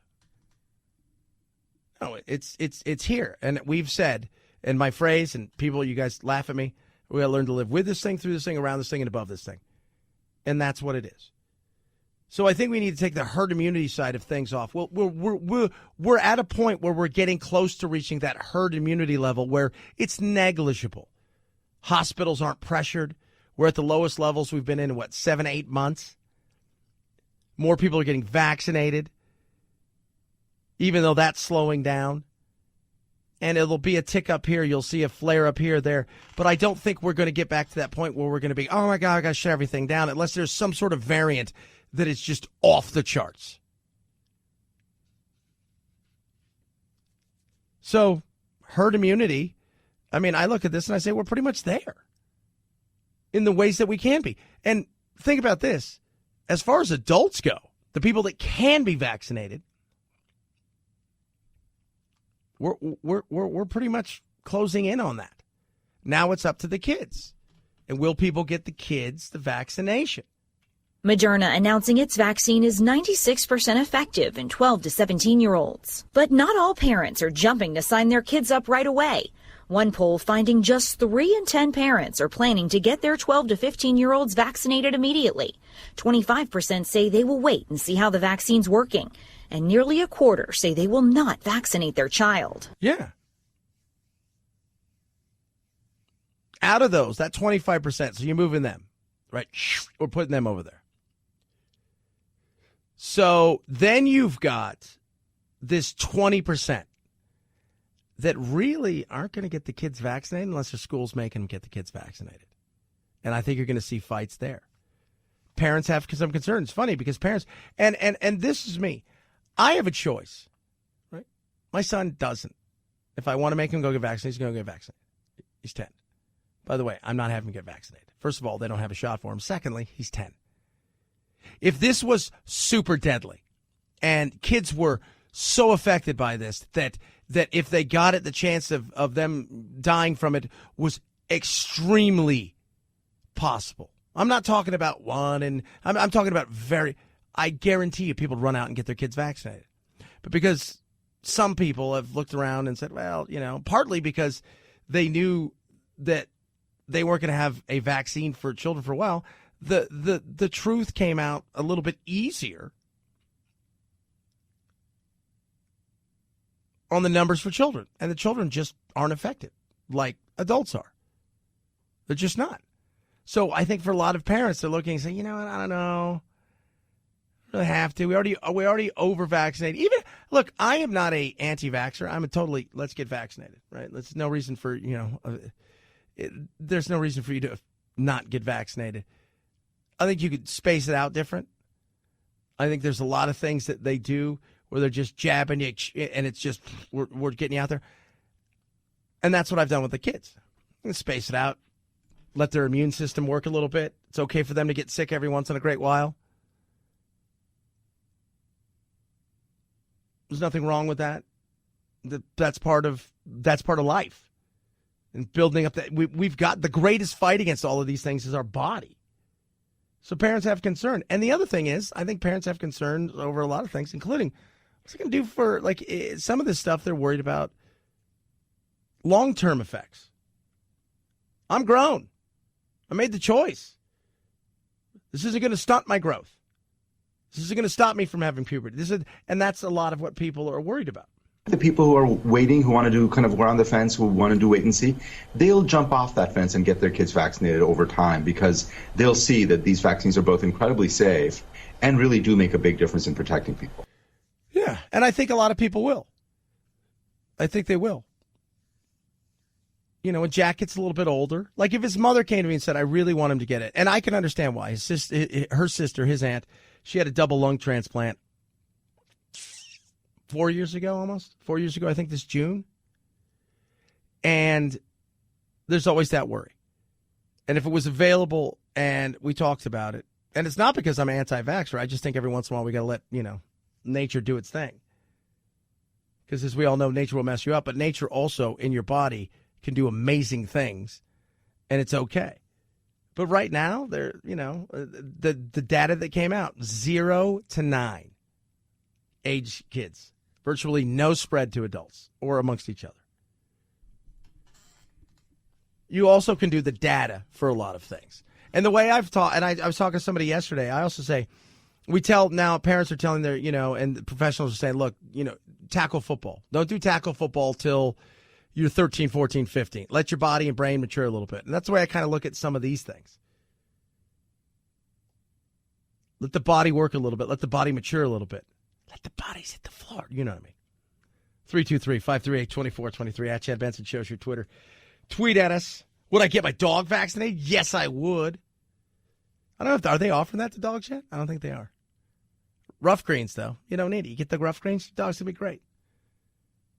No, it's here. And we've said, and my phrase, and people, you guys laugh at me, we got to learn to live with this thing, through this thing, around this thing, and above this thing. And that's what it is. So I think we need to take the herd immunity side of things off. Well, we're at a point where we're getting close to reaching that herd immunity level where it's negligible. Hospitals aren't pressured. We're at the lowest levels we've been in, 7, 8 months? More people are getting vaccinated, even though that's slowing down. And it'll be a tick up here. You'll see a flare up here, there. But I don't think we're going to get back to that point where we're going to be, oh, my God, I got to shut everything down, unless there's some sort of variant that is just off the charts. So herd immunity, I mean, I look at this and I say we're pretty much there in the ways that we can be. And think about this. As far as adults go, the people that can be vaccinated, we're pretty much closing in on that. Now it's up to the kids. And will people get the kids the vaccination? Moderna announcing its vaccine is 96% effective in 12 to 17-year-olds. But not all parents are jumping to sign their kids up right away. One poll finding just 3 in 10 parents are planning to get their 12 to 15-year-olds vaccinated immediately. 25% say they will wait and see how the vaccine's working. And nearly a quarter say they will not vaccinate their child. Yeah. Out of those, that 25%, so you're moving them, right? We're putting them over there. So then you've got this 20% that really aren't going to get the kids vaccinated unless their school's making them get the kids vaccinated. And I think you're going to see fights there. Parents have some concerns. It's funny because parents, and this is me. I have a choice, right? My son doesn't. If I want to make him go get vaccinated, he's going to get vaccinated. He's 10. By the way, I'm not having him get vaccinated. First of all, they don't have a shot for him. Secondly, he's 10. If this was super deadly and kids were so affected by this that if they got it, the chance of them dying from it was extremely possible. I'm not talking about one, and I'm talking about I guarantee you people run out and get their kids vaccinated. But because some people have looked around and said, well, partly because they knew that they weren't going to have a vaccine for children for a while, the truth came out a little bit easier on the numbers for children. And the children just aren't affected like adults are. They're just not. So I think for a lot of parents, they're looking and saying, I don't know. I don't really have to. We already over-vaccinated. Even, look, I am not a anti-vaxxer. I'm a totally, let's get vaccinated, right? There's no reason for, there's no reason for you to not get vaccinated. I think you could space it out different. I think there's a lot of things that they do where they're just jabbing you, and it's just, we're getting you out there. And that's what I've done with the kids. I'm gonna space it out, let their immune system work a little bit. It's okay for them to get sick every once in a great while. There's nothing wrong with that. That's part of life. And building up that, we've got the greatest fight against all of these things is our body. So parents have concern. And the other thing is, I think parents have concerns over a lot of things, including what's it going to do for, some of this stuff they're worried about long-term effects. I'm grown. I made the choice. This isn't going to stunt my growth. This isn't going to stop me from having puberty. And that's a lot of what people are worried about. The people who are waiting, who want to do kind of around the fence, who want to do wait and see, they'll jump off that fence and get their kids vaccinated over time because they'll see that these vaccines are both incredibly safe and really do make a big difference in protecting people. Yeah, and I think a lot of people will. I think they will. When Jack gets a little bit older, like if his mother came to me and said, I really want him to get it, and I can understand why. Her sister, his aunt, she had a double lung transplant 4 years ago, I think this June. And there's always that worry. And if it was available and we talked about it, and it's not because I'm anti-vaxxer, I just think every once in a while we got to let, nature do its thing. Because as we all know, nature will mess you up, but nature also in your body can do amazing things, and it's okay. But right now, the data that came out, 0 to 9 age kids. Virtually no spread to adults or amongst each other. You also can do the data for a lot of things. And the way I've taught, and I was talking to somebody yesterday, I also say, parents are telling their, and the professionals are saying, look, tackle football. Don't do tackle football till you're 13, 14, 15. Let your body and brain mature a little bit. And that's the way I kind of look at some of these things. Let the body work a little bit. Let the body mature a little bit. Let the bodies hit the floor. You know what I mean? 323-538-2423 at Chad Benson shows your Twitter. Tweet at us. Would I get my dog vaccinated? Yes, I would. I don't know are they offering that to dogs yet? I don't think they are. Rough greens, though. You don't need it. You get the rough greens, your dog's going to be great.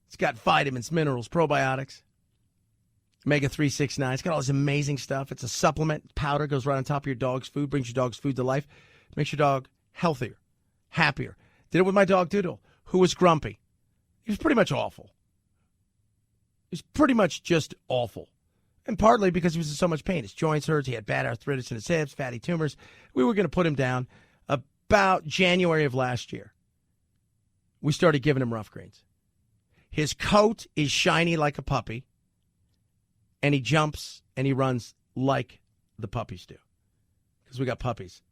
It's got vitamins, minerals, probiotics, omega-3, 6, 9. It's got all this amazing stuff. It's a supplement. Powder goes right on top of your dog's food, brings your dog's food to life, makes your dog healthier, happier. Did it with my dog Doodle, who was grumpy. He was pretty much awful. He was pretty much just awful. And partly because he was in so much pain. His joints hurt. He had bad arthritis in his hips, fatty tumors. We were going to put him down about January of last year. We started giving him rough greens. His coat is shiny like a puppy. and he jumps and he runs like the puppies do. Because we got puppies.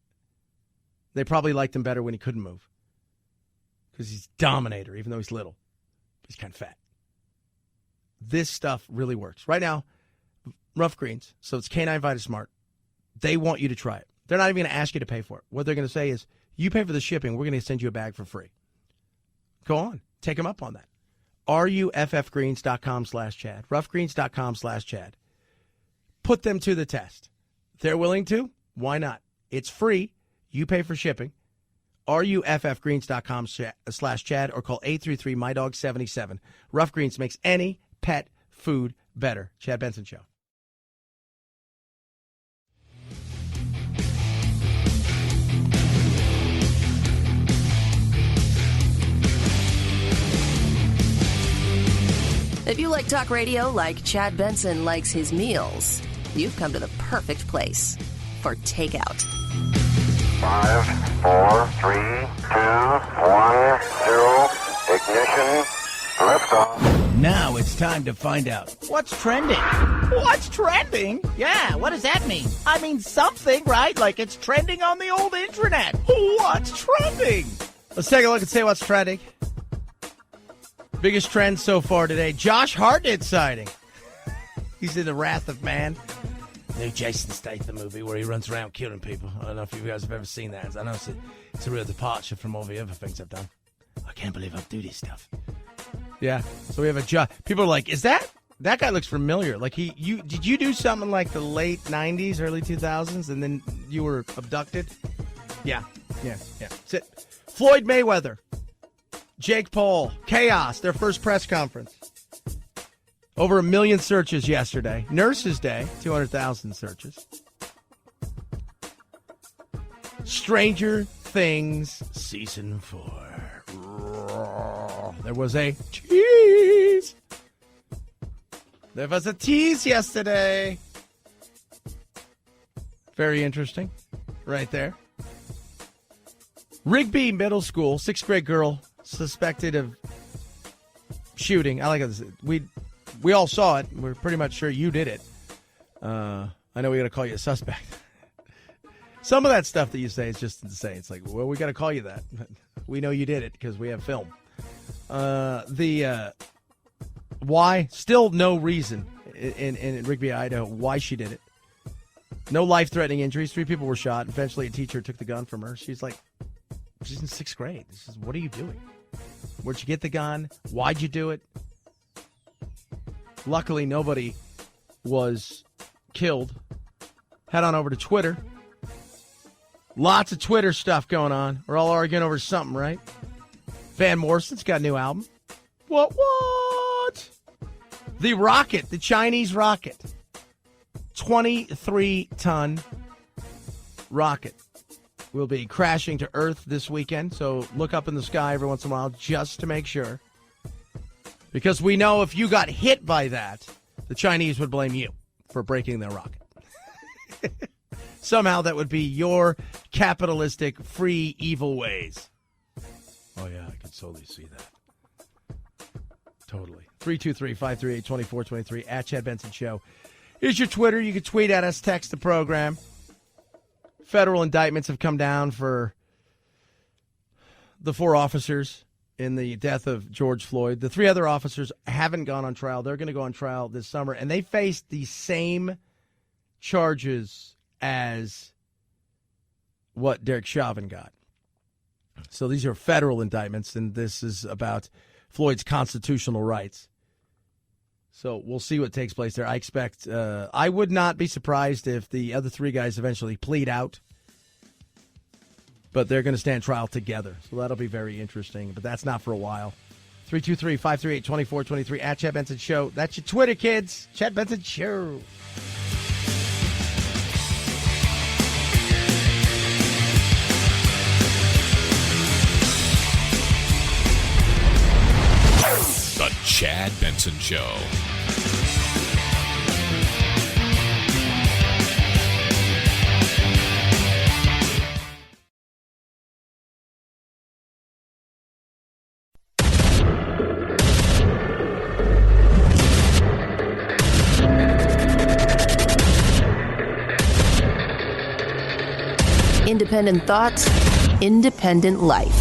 They probably liked him better when he couldn't move. Because he's Dominator, even though he's little. He's kind of fat. This stuff really works. Right now, Rough Greens, so it's Canine Vita Smart. They want you to try it. They're not even going to ask you to pay for it. What they're going to say is, you pay for the shipping, we're going to send you a bag for free. Go on. Take them up on that. ruffgreens.com/Chad. ruffgreens.com/Chad. Put them to the test. If they're willing to, why not? It's free. You pay for shipping. ruffgreens.com/Chad or call 833-MyDog77. Rough Greens makes any pet food better. Chad Benson Show. If you like talk radio like Chad Benson likes his meals, you've come to the perfect place for takeout. 5, 4, 3, 2, 1, 0, ignition, liftoff. Now it's time to find out what's trending. What's trending? Yeah, what does that mean? I mean something, right? Like it's trending on the old internet. What's trending? Let's take a look and see what's trending. Biggest trend so far today, Josh Hartnett sighting. He's in The Wrath of Man. New Jason Statham movie where he runs around killing people. I don't know if you guys have ever seen that. I know it's a real departure from all the other things I've done. I can't believe I do this stuff. Yeah, so we have a Josh. People are like, is that guy looks familiar? Like did you do something like the late 90s, early 2000s, and then you were abducted? Yeah. Sit. Floyd Mayweather. Jake Paul, chaos, their first press conference. Over 1 million searches yesterday. Nurses Day, 200,000 searches. Stranger Things, Season 4. There was a tease. There was a tease yesterday. Very interesting. Right there. Rigby Middle School, 6th grade girl suspected of shooting. I like it. We all saw it. We're pretty much sure you did it. I know we got to call you a suspect. Some of that stuff that you say is just insane. It's like, well, we got to call you that. We know you did it because we have film. Why? Still no reason in Rigby, Idaho, why she did it. No life-threatening injuries. 3 people were shot. Eventually, a teacher took the gun from her. She's like, she's in 6th grade. This is, what are you doing? Where'd you get the gun? Why'd you do it? Luckily, nobody was killed. Head on over to Twitter. Lots of Twitter stuff going on. We're all arguing over something, right? Van Morrison's got a new album. What? The rocket, the Chinese rocket. 23-ton rocket will be crashing to Earth this weekend. So look up in the sky every once in a while just to make sure. Because we know if you got hit by that, the Chinese would blame you for breaking their rocket. Somehow that would be your capitalistic, free, evil ways. Oh, yeah, I could totally see that. Totally. 323-538-2423 at Chad Benson Show. Here's your Twitter. You can tweet at us, text the program. Federal indictments have come down for the 4 officers in the death of George Floyd. The 3 other officers haven't gone on trial. They're going to go on trial this summer, and they faced the same charges as what Derek Chauvin got. So these are federal indictments, and this is about Floyd's constitutional rights. So we'll see what takes place there. I expect, I would not be surprised if the other 3 guys eventually plead out. But they're going to stand trial together. So that'll be very interesting. But that's not for a while. 323-538-2423 at Chad Benson Show. That's your Twitter, kids. Chad Benson Show. The Chad Benson Show. Independent thoughts, independent life.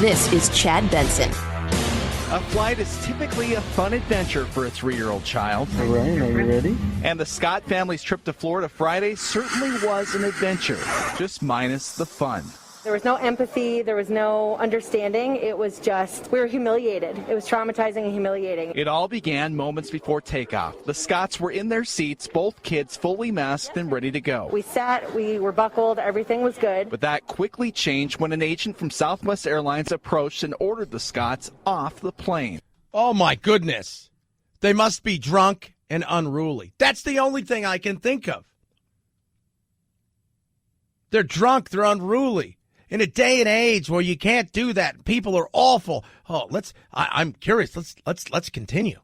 This is Chad Benson. A flight is typically a fun adventure for a 3-year-old child. All right, are you ready? And the Scott family's trip to Florida Friday certainly was an adventure, just minus the fun. There was no empathy. There was no understanding. It was just, we were humiliated. It was traumatizing and humiliating. It all began moments before takeoff. The Scotts were in their seats, both kids fully masked and ready to go. We sat, we were buckled, everything was good. But that quickly changed when an agent from Southwest Airlines approached and ordered the Scotts off the plane. Oh, my goodness. They must be drunk and unruly. That's the only thing I can think of. They're drunk, they're unruly. In a day and age where you can't do that, people are awful. Oh, I'm curious. Let's continue.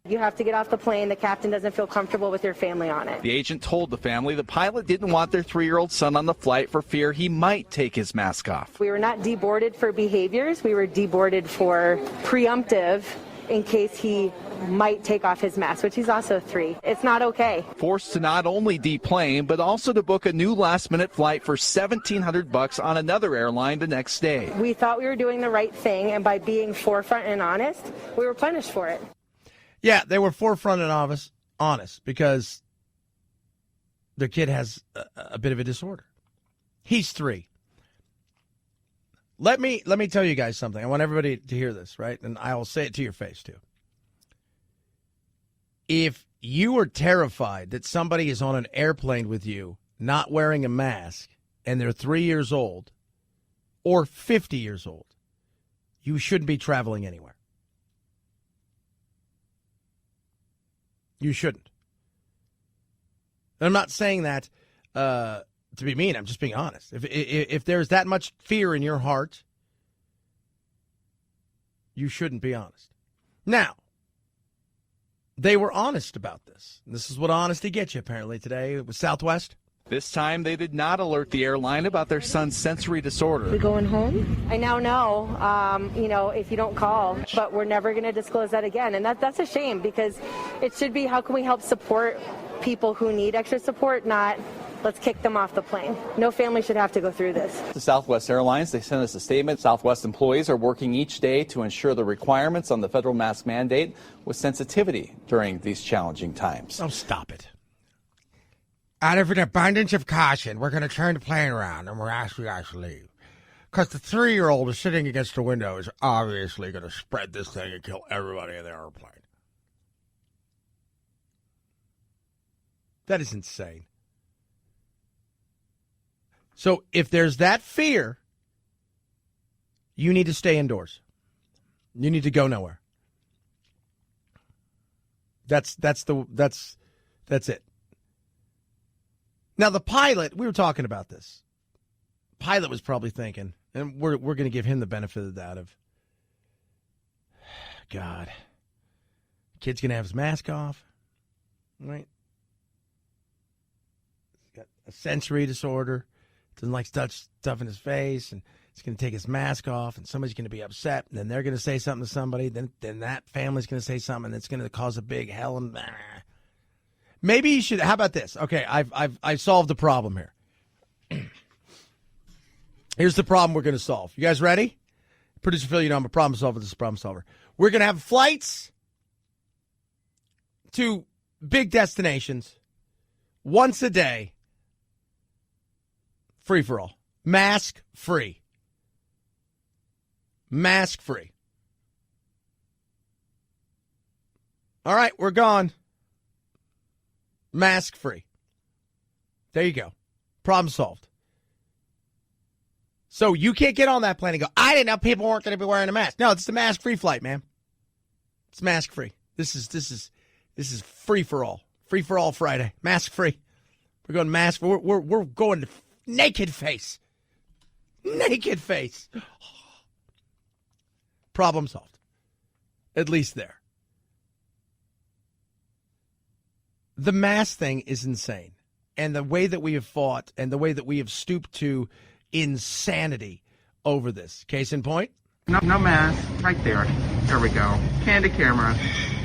You have to get off the plane. The captain doesn't feel comfortable with your family on it. The agent told the family the pilot didn't want their 3-year-old son on the flight for fear he might take his mask off. We were not deboarded for behaviors. We were deboarded for preemptive in case he might take off his mask, which he's also 3. It's not okay. Forced to not only deplane, but also to book a new last-minute flight for $1,700 on another airline the next day. We thought we were doing the right thing, and by being forefront and honest, we were punished for it. Yeah, they were forefront and honest because their kid has a bit of a disorder. He's 3. Let me tell you guys something. I want everybody to hear this, right? And I will say it to your face, too. If you are terrified that somebody is on an airplane with you not wearing a mask and they're 3 years old or 50 years old, you shouldn't be traveling anywhere. You shouldn't. And I'm not saying that to be mean. I'm just being honest. If there's that much fear in your heart, you shouldn't be honest. Now, they were honest about this. This is what honesty gets you, apparently, today with Southwest. This time, they did not alert the airline about their son's sensory disorder. We going home? I now know, if you don't call, but we're never going to disclose that again. And that's a shame because it should be, how can we help support people who need extra support, not let's kick them off the plane. No family should have to go through this. The Southwest Airlines, they sent us a statement. Southwest employees are working each day to ensure the requirements on the federal mask mandate with sensitivity during these challenging times. Oh, stop it. Out of an abundance of caution, we're going to turn the plane around and we're asking you guys to leave. Because the 3-year-old is sitting against the window is obviously going to spread this thing and kill everybody in the airplane. That is insane. So if there's that fear, you need to stay indoors. You need to go nowhere. That's it. Now the pilot, we were talking about this. Pilot was probably thinking, and we're going to give him the benefit of the doubt of, God, kid's going to have his mask off, right? He's got a sensory disorder. Doesn't like stuff in his face, and he's going to take his mask off, and somebody's going to be upset, and then they're going to say something to somebody, then that family's going to say something, and it's going to cause a big hell and maybe you should. How about this? Okay, I've solved the problem here. Here's the problem we're going to solve. You guys ready? Producer Phil, I'm a problem solver. This is a problem solver. We're going to have flights to big destinations once a day. Free for all. Mask free. Mask free. All right, we're gone. Mask free. There you go. Problem solved. So you can't get on that plane and go, I didn't know people weren't going to be wearing a mask. No, it's the mask free flight, man. It's mask free. This is free for all. Free for all Friday. Mask free. We're going mask. We're going to naked face. Naked face. Problem solved. At least there. The mask thing is insane. And the way that we have fought and the way that we have stooped to insanity over this. Case in point. No mask. Right there. There we go. Candid camera.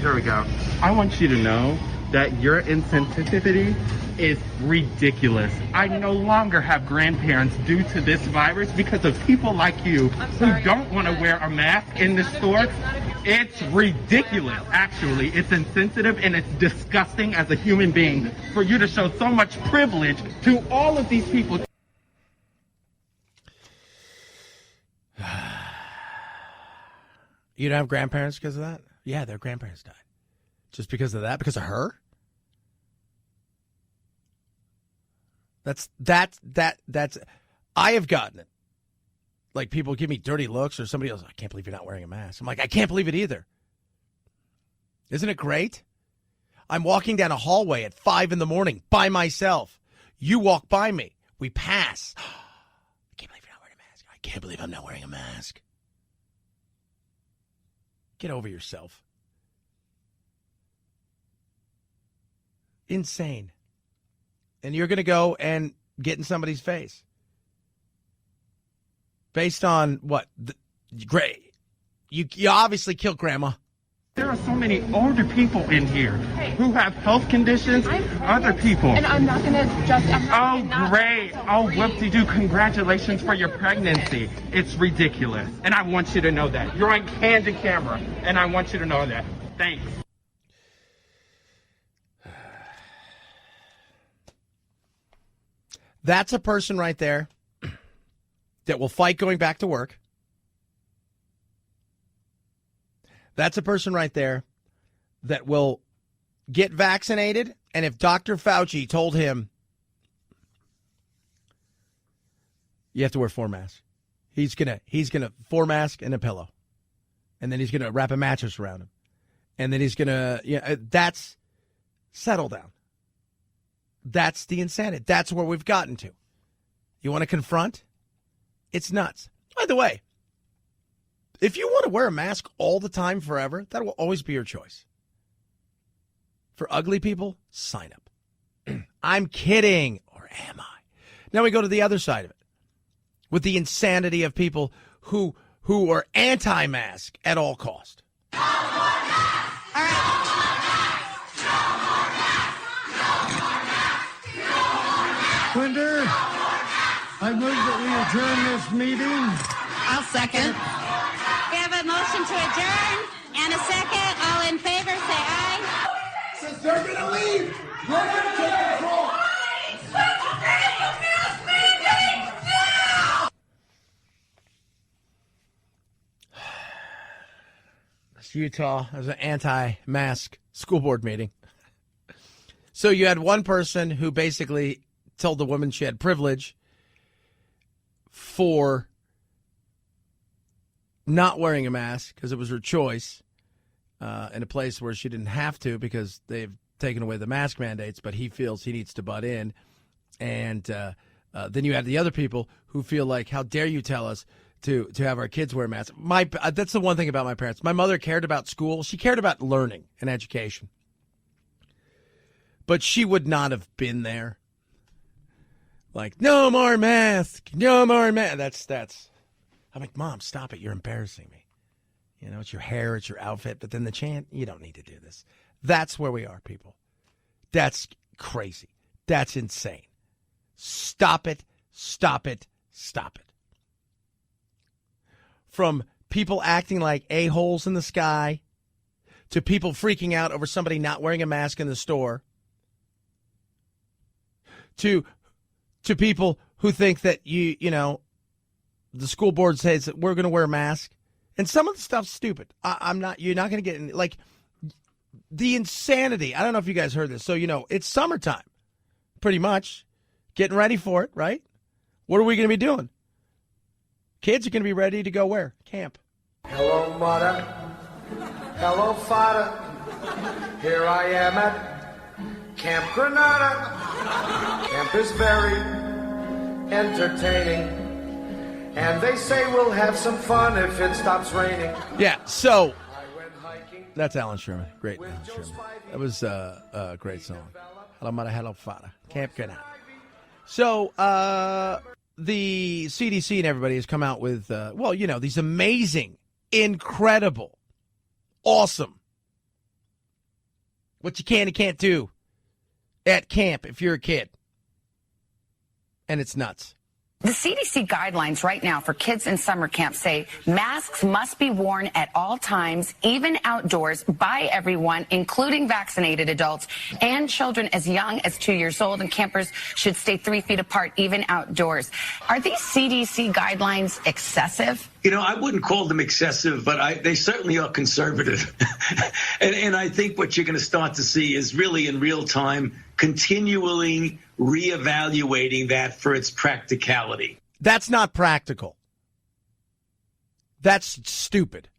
There we go. I want you to know that your insensitivity is ridiculous. I no longer have grandparents due to this virus because of people like you who don't want to wear a mask in the store. It's ridiculous, actually. It's insensitive and it's disgusting as a human being for you to show so much privilege to all of these people. You don't have grandparents because of that? Yeah, their grandparents died. Just because of that? Because of her? That's I have gotten it. Like, people give me dirty looks, or somebody else, I can't believe you're not wearing a mask. I'm like, I can't believe it either. Isn't it great? I'm walking down a hallway at 5 a.m. by myself. You walk by me. We pass. I can't believe you're not wearing a mask. I can't believe I'm not wearing a mask. Get over yourself. Insane. And you're going to go and get in somebody's face. Based on what? Great. You obviously killed Grandma. There are so many older people in here who have health conditions, other people. And I'm not going to just... Oh, great. Oh, whoop-de-doo. Congratulations for your pregnancy. It's ridiculous. And I want you to know that. You're on candid camera, and I want you to know that. Thanks. That's a person right there that will fight going back to work. That's a person right there that will get vaccinated, and if Dr. Fauci told him you have to wear 4 masks, he's gonna 4 masks and a pillow, and then he's gonna wrap a mattress around him, and then he's gonna that's settle down. That's the insanity. That's where we've gotten to. You want to confront? It's nuts. By the way, if you want to wear a mask all the time forever, that will always be your choice. For ugly people, sign up. I'm kidding. Or am I? Now we go to the other side of it. With the insanity of people who are anti-mask at all cost. Quinder, I move that we adjourn this meeting. I'll second. We have a motion to adjourn and a second. All in favor, say aye. Since they're going to leave, we're going to take control. It's Utah. There's an anti-mask school board meeting. So you had one person who basically told the woman she had privilege for not wearing a mask because it was her choice in a place where she didn't have to because they've taken away the mask mandates, but he feels he needs to butt in. And then you have the other people who feel like, how dare you tell us to have our kids wear masks? That's the one thing about my parents. My mother cared about school. She cared about learning and education. But she would not have been there. Like, no more mask, no more mask. That's. I'm like, Mom, stop it. You're embarrassing me. You know, it's your hair, it's your outfit. But then the chant, you don't need to do this. That's where we are, people. That's crazy. That's insane. Stop it, stop it, stop it. From people acting like a-holes in the sky to people freaking out over somebody not wearing a mask in the store to people who think that you know, the school board says that we're going to wear a mask, and some of the stuff's stupid. You're not going to get in, like, the insanity. I don't know if you guys heard this. So, you know, it's summertime, pretty much, getting ready for it, right? What are we going to be doing? Kids are going to be ready to go where? Camp. Hello, mother. Hello, father. Here I am at Camp Granada. Camp is very entertaining. And they say we'll have some fun if it stops raining. Yeah, so that's Alan Sherman. Great Alan Sherman. That was a great song. Hello, mother. Hello, father. Camp Granada. So, the CDC and everybody has come out with, these amazing, incredible, awesome what you can and can't do at camp if you're a kid. And it's nuts. The CDC guidelines right now for kids in summer camp say masks must be worn at all times, even outdoors, by everyone, including vaccinated adults and children as young as 2 years old, and campers should stay 3 feet apart, even outdoors. Are these CDC guidelines excessive? You know, I wouldn't call them excessive, but they certainly are conservative. and I think what you're going to start to see is really in real time, continually reevaluating that for its practicality. That's not practical. That's stupid.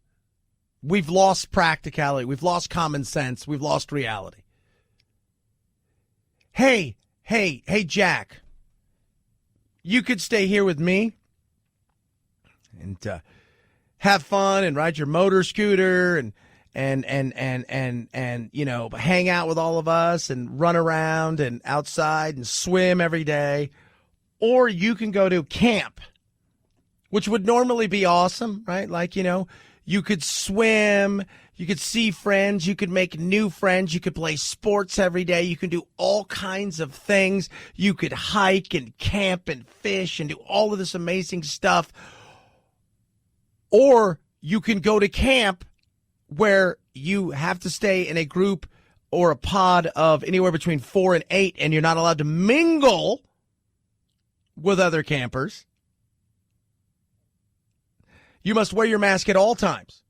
We've lost practicality. We've lost common sense. We've lost reality. Hey, Jack, you could stay here with me and have fun and ride your motor scooter and you know, hang out with all of us and run around and outside and swim every day. Or you can go to camp, which would normally be awesome, right? Like, you know, you could swim, you could see friends, you could make new friends, you could play sports every day, you can do all kinds of things. You could hike and camp and fish and do all of this amazing stuff. Or you can go to camp where you have to stay in a group or a pod of anywhere between 4 and 8, and you're not allowed to mingle with other campers. You must wear your mask at all times.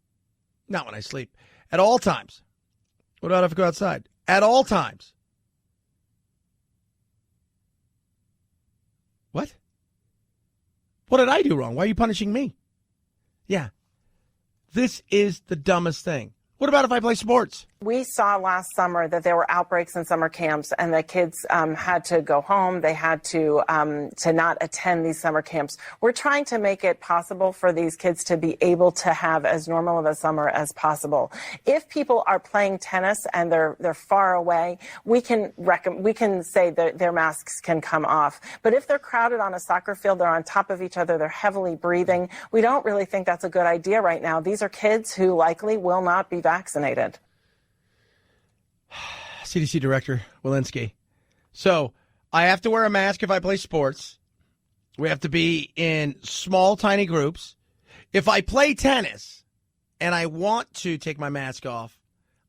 Not when I sleep. At all times. What about if I go outside? At all times. What? What did I do wrong? Why are you punishing me? Yeah. This is the dumbest thing. What about if I play sports? We saw last summer that there were outbreaks in summer camps and the kids had to go home. They had to not attend these summer camps. We're trying to make it possible for these kids to be able to have as normal of a summer as possible. If people are playing tennis and they're far away, we can say that their masks can come off. But if they're crowded on a soccer field, they're on top of each other, they're heavily breathing, we don't really think that's a good idea right now. These are kids who likely will not be vaccinated. CDC Director Walensky. So I have to wear a mask if I play sports. We have to be in small, tiny groups. If I play tennis and I want to take my mask off,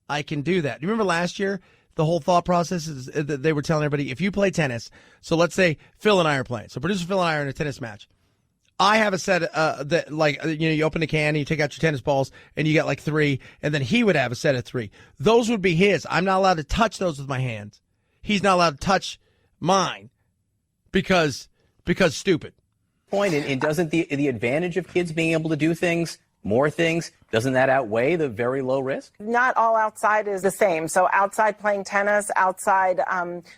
I can do that. You remember last year, the whole thought process is that they were telling everybody, if you play tennis, so let's say Phil and I are playing. So producer Phil and I are in a tennis match. I have a set that, like, you know, you open a can and you take out your tennis balls and you get like 3, and then he would have a set of 3. Those would be his. I'm not allowed to touch those with my hands. He's not allowed to touch mine because stupid. Point, and doesn't the advantage of kids being able to do things, more things, doesn't that outweigh the very low risk? Not all outside is the same. So outside playing tennis, outside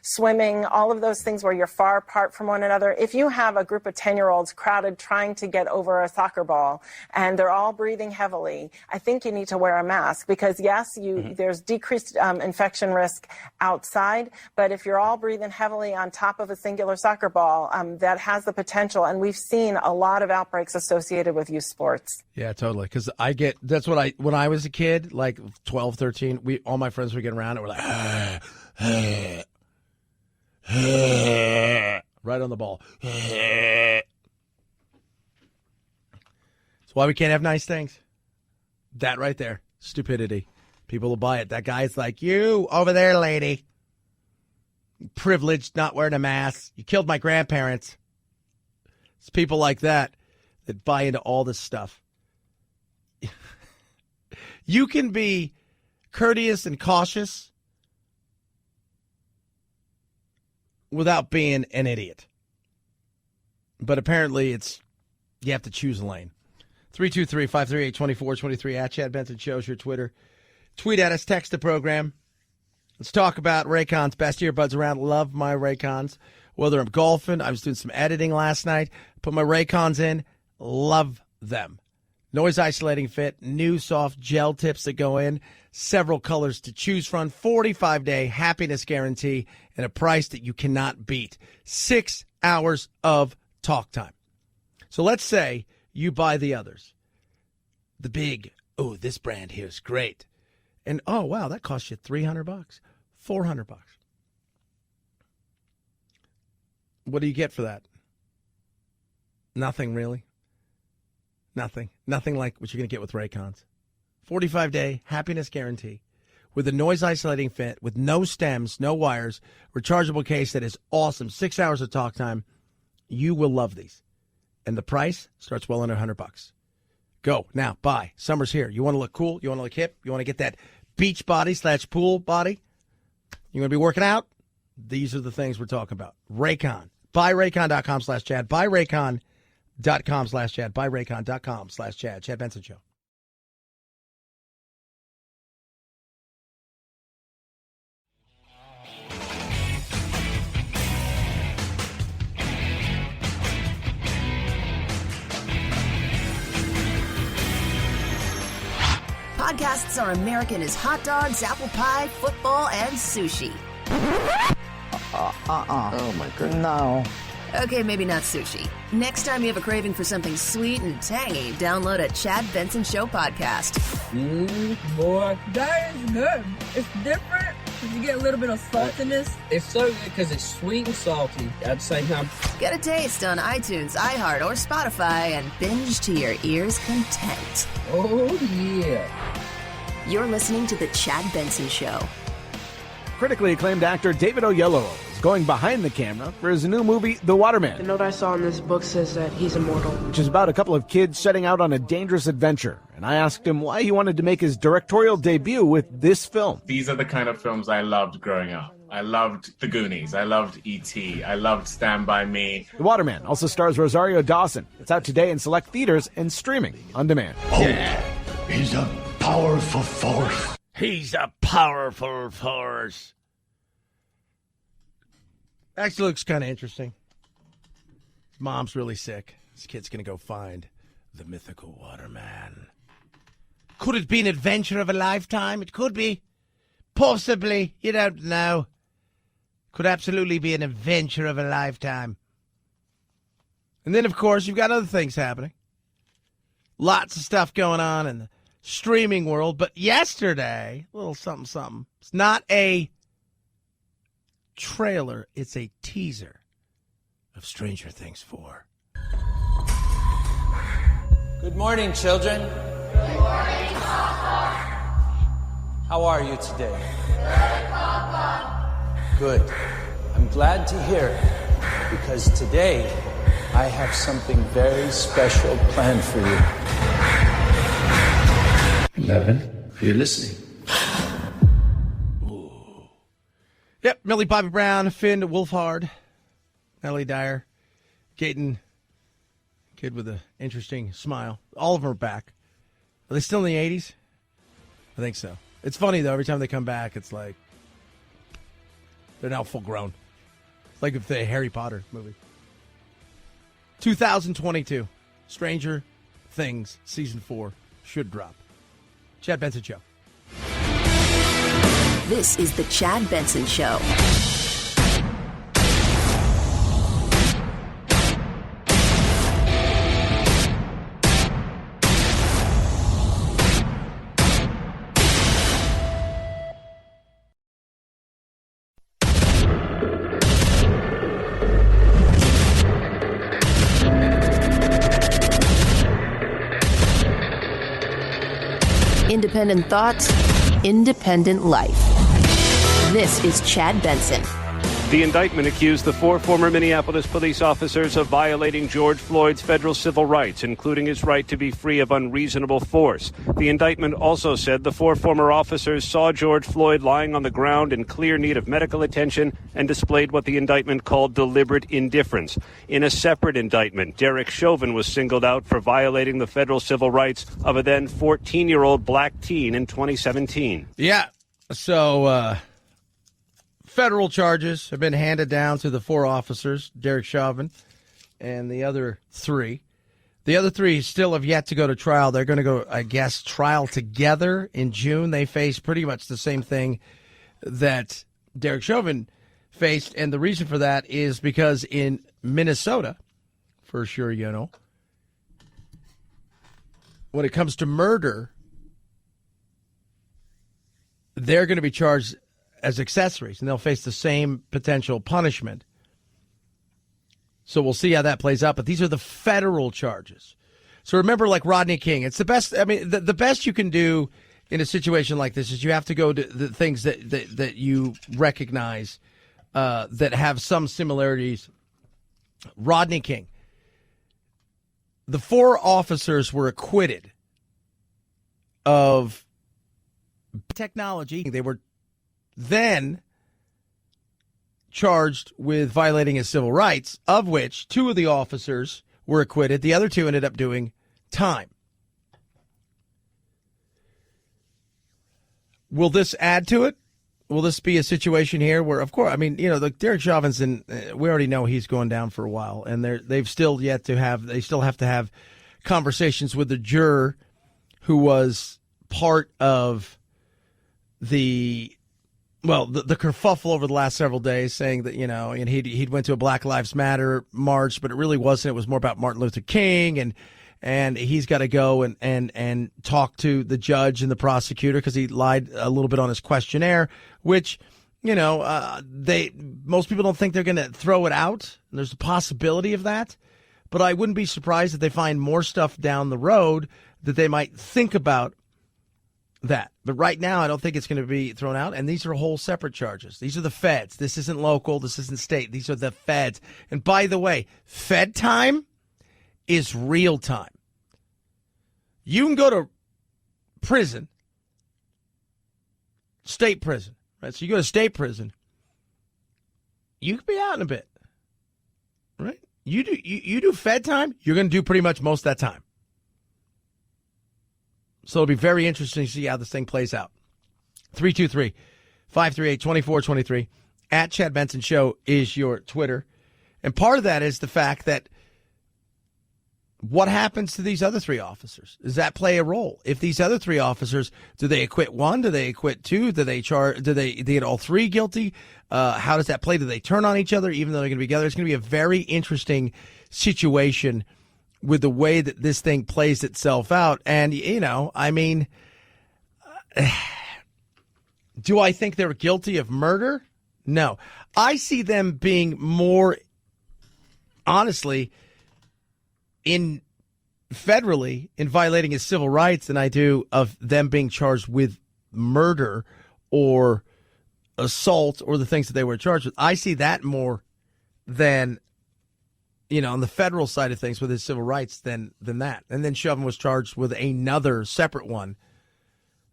swimming, all of those things where you're far apart from one another. If you have a group of 10-year-olds crowded trying to get over a soccer ball and they're all breathing heavily, I think you need to wear a mask because, yes, there's decreased infection risk outside. But if you're all breathing heavily on top of a singular soccer ball, that has the potential. And we've seen a lot of outbreaks associated with youth sports. Yeah, totally. Because that's what when I was a kid, like 12, 13, all my friends would get around and we're like, right on the ball. That's why we can't have nice things. That right there. Stupidity. People will buy it. That guy's like, you over there, lady. Privileged, not wearing a mask. You killed my grandparents. It's people like that buy into all this stuff. You can be courteous and cautious without being an idiot. But apparently you have to choose a lane. 323-538-2423 at Chad Benson Show's your Twitter. Tweet at us, text the program. Let's talk about Raycon's best earbuds around. Love my Raycons. Whether I'm golfing, I was doing some editing last night. Put my Raycons in. Love them. Noise isolating fit, new soft gel tips that go in, several colors to choose from, 45-day happiness guarantee, and a price that you cannot beat. 6 hours of talk time. So let's say you buy the others. The big, oh, this brand here is great. And, oh, wow, that cost you $300. $400. What do you get for that? Nothing, really. Nothing. Nothing like what you're going to get with Raycons. 45-day happiness guarantee with a noise-isolating fit, with no stems, no wires, rechargeable case that is awesome. 6 hours of talk time. You will love these. And the price starts well under $100. Go now, buy. Summer's here. You want to look cool? You want to look hip? You want to get that beach body / pool body? You want to be working out? These are the things we're talking about. Raycon. Buy Raycon.com/Chad. Buy Raycon.com/Chad. Buy Raycon.com/Chad. Chad Benson Show. Podcasts are American as hot dogs, apple pie, football, and sushi. Oh, my goodness. No. Okay, maybe not sushi. Next time you have a craving for something sweet and tangy, download a Chad Benson Show podcast. Boy, that is good. It's different because you get a little bit of saltiness. It's so good because it's sweet and salty at the same time. Get a taste on iTunes, iHeart, or Spotify and binge to your ears' content. Oh, yeah. You're listening to The Chad Benson Show. Critically acclaimed actor David Oyelowo is going behind the camera for his new movie, The Waterman. The note I saw in this book says that he's immortal. Which is about a couple of kids setting out on a dangerous adventure. And I asked him why he wanted to make his directorial debut with this film. These are the kind of films I loved growing up. I loved The Goonies. I loved E.T. I loved Stand By Me. The Waterman also stars Rosario Dawson. It's out today in select theaters and streaming on demand. Yeah. He's a powerful force. He's a powerful force. Actually looks kind of interesting. His mom's really sick. This kid's going to go find the mythical Waterman. Could it be an adventure of a lifetime? It could be. Possibly. You don't know. Could absolutely be an adventure of a lifetime. And then, of course, you've got other things happening. Lots of stuff going on in the streaming world. But yesterday, a little something, something. It's not a trailer. It's a teaser of Stranger Things 4. Good morning, children. Good morning, Papa. How are you today? Good, Papa. Good. I'm glad to hear it, because today I have something very special planned for you. 11. Are you listening? Yep, Millie Bobby Brown, Finn Wolfhard, Ellie Dyer, Gaten, kid with an interesting smile. All of them are back. Are they still in the 80s? I think so. It's funny, though. Every time they come back, it's like they're now full grown. It's like if the Harry Potter movie. 2022, Stranger Things Season 4 should drop. Chad Benson Show. This is the Chad Benson Show. Independent thoughts, independent life. This is Chad Benson. The indictment accused the 4 former Minneapolis police officers of violating George Floyd's federal civil rights, including his right to be free of unreasonable force. The indictment also said the 4 former officers saw George Floyd lying on the ground in clear need of medical attention and displayed what the indictment called deliberate indifference. In a separate indictment, Derek Chauvin was singled out for violating the federal civil rights of a then 14-year-old black teen in 2017. Yeah, so federal charges have been handed down to the 4 officers, Derek Chauvin and the other 3. The other 3 still have yet to go to trial. They're going to go, I guess, trial together in June. They face pretty much the same thing that Derek Chauvin faced, and the reason for that is because in Minnesota, for sure, you know, when it comes to murder, they're going to be charged as accessories, and they'll face the same potential punishment. So we'll see how that plays out. But these are the federal charges. So remember, like Rodney King, it's the best. I mean, the best you can do in a situation like this is you have to go to the things that you recognize that have some similarities. Rodney King. The 4 officers were acquitted of technology. They were then charged with violating his civil rights, of which 2 of the officers were acquitted. The other 2 ended up doing time. Will this add to it? Will this be a situation here where, of course, I mean, you know, the Derek Chauvin's we already know he's going down for a while, and they still have to have conversations with the juror who was part of the kerfuffle over the last several days, saying that, you know, and he'd went to a Black Lives Matter march, but it really wasn't. It was more about Martin Luther King, and he's got to go and talk to the judge and the prosecutor because he lied a little bit on his questionnaire, which, you know, most people don't think they're going to throw it out. And there's a possibility of that, but I wouldn't be surprised if they find more stuff down the road that they might think about that. But right now, I don't think it's going to be thrown out. And these are whole separate charges. These are the feds. This isn't local. This isn't state. These are the feds. And by the way, Fed time is real time. You can go to prison, state prison, right? So you go to state prison, you could be out in a bit, right? You do Fed time, you're going to do pretty much most of that time. So it'll be very interesting to see how this thing plays out. 323-538-2423 at Chad Benson Show is your Twitter. And part of that is the fact that what happens to these other 3 officers? Does that play a role? If these other 3 officers, do they acquit 1? Do they acquit 2? Do they get all 3 guilty? How does that play? Do they turn on each other even though they're going to be together? It's going to be a very interesting situation with the way that this thing plays itself out. And, you know, I mean, do I think they're guilty of murder? No. I see them being more, honestly, federally in violating his civil rights than I do of them being charged with murder or assault or the things that they were charged with. I see that more than, you know, on the federal side of things with his civil rights than that. And then Chauvin was charged with another separate one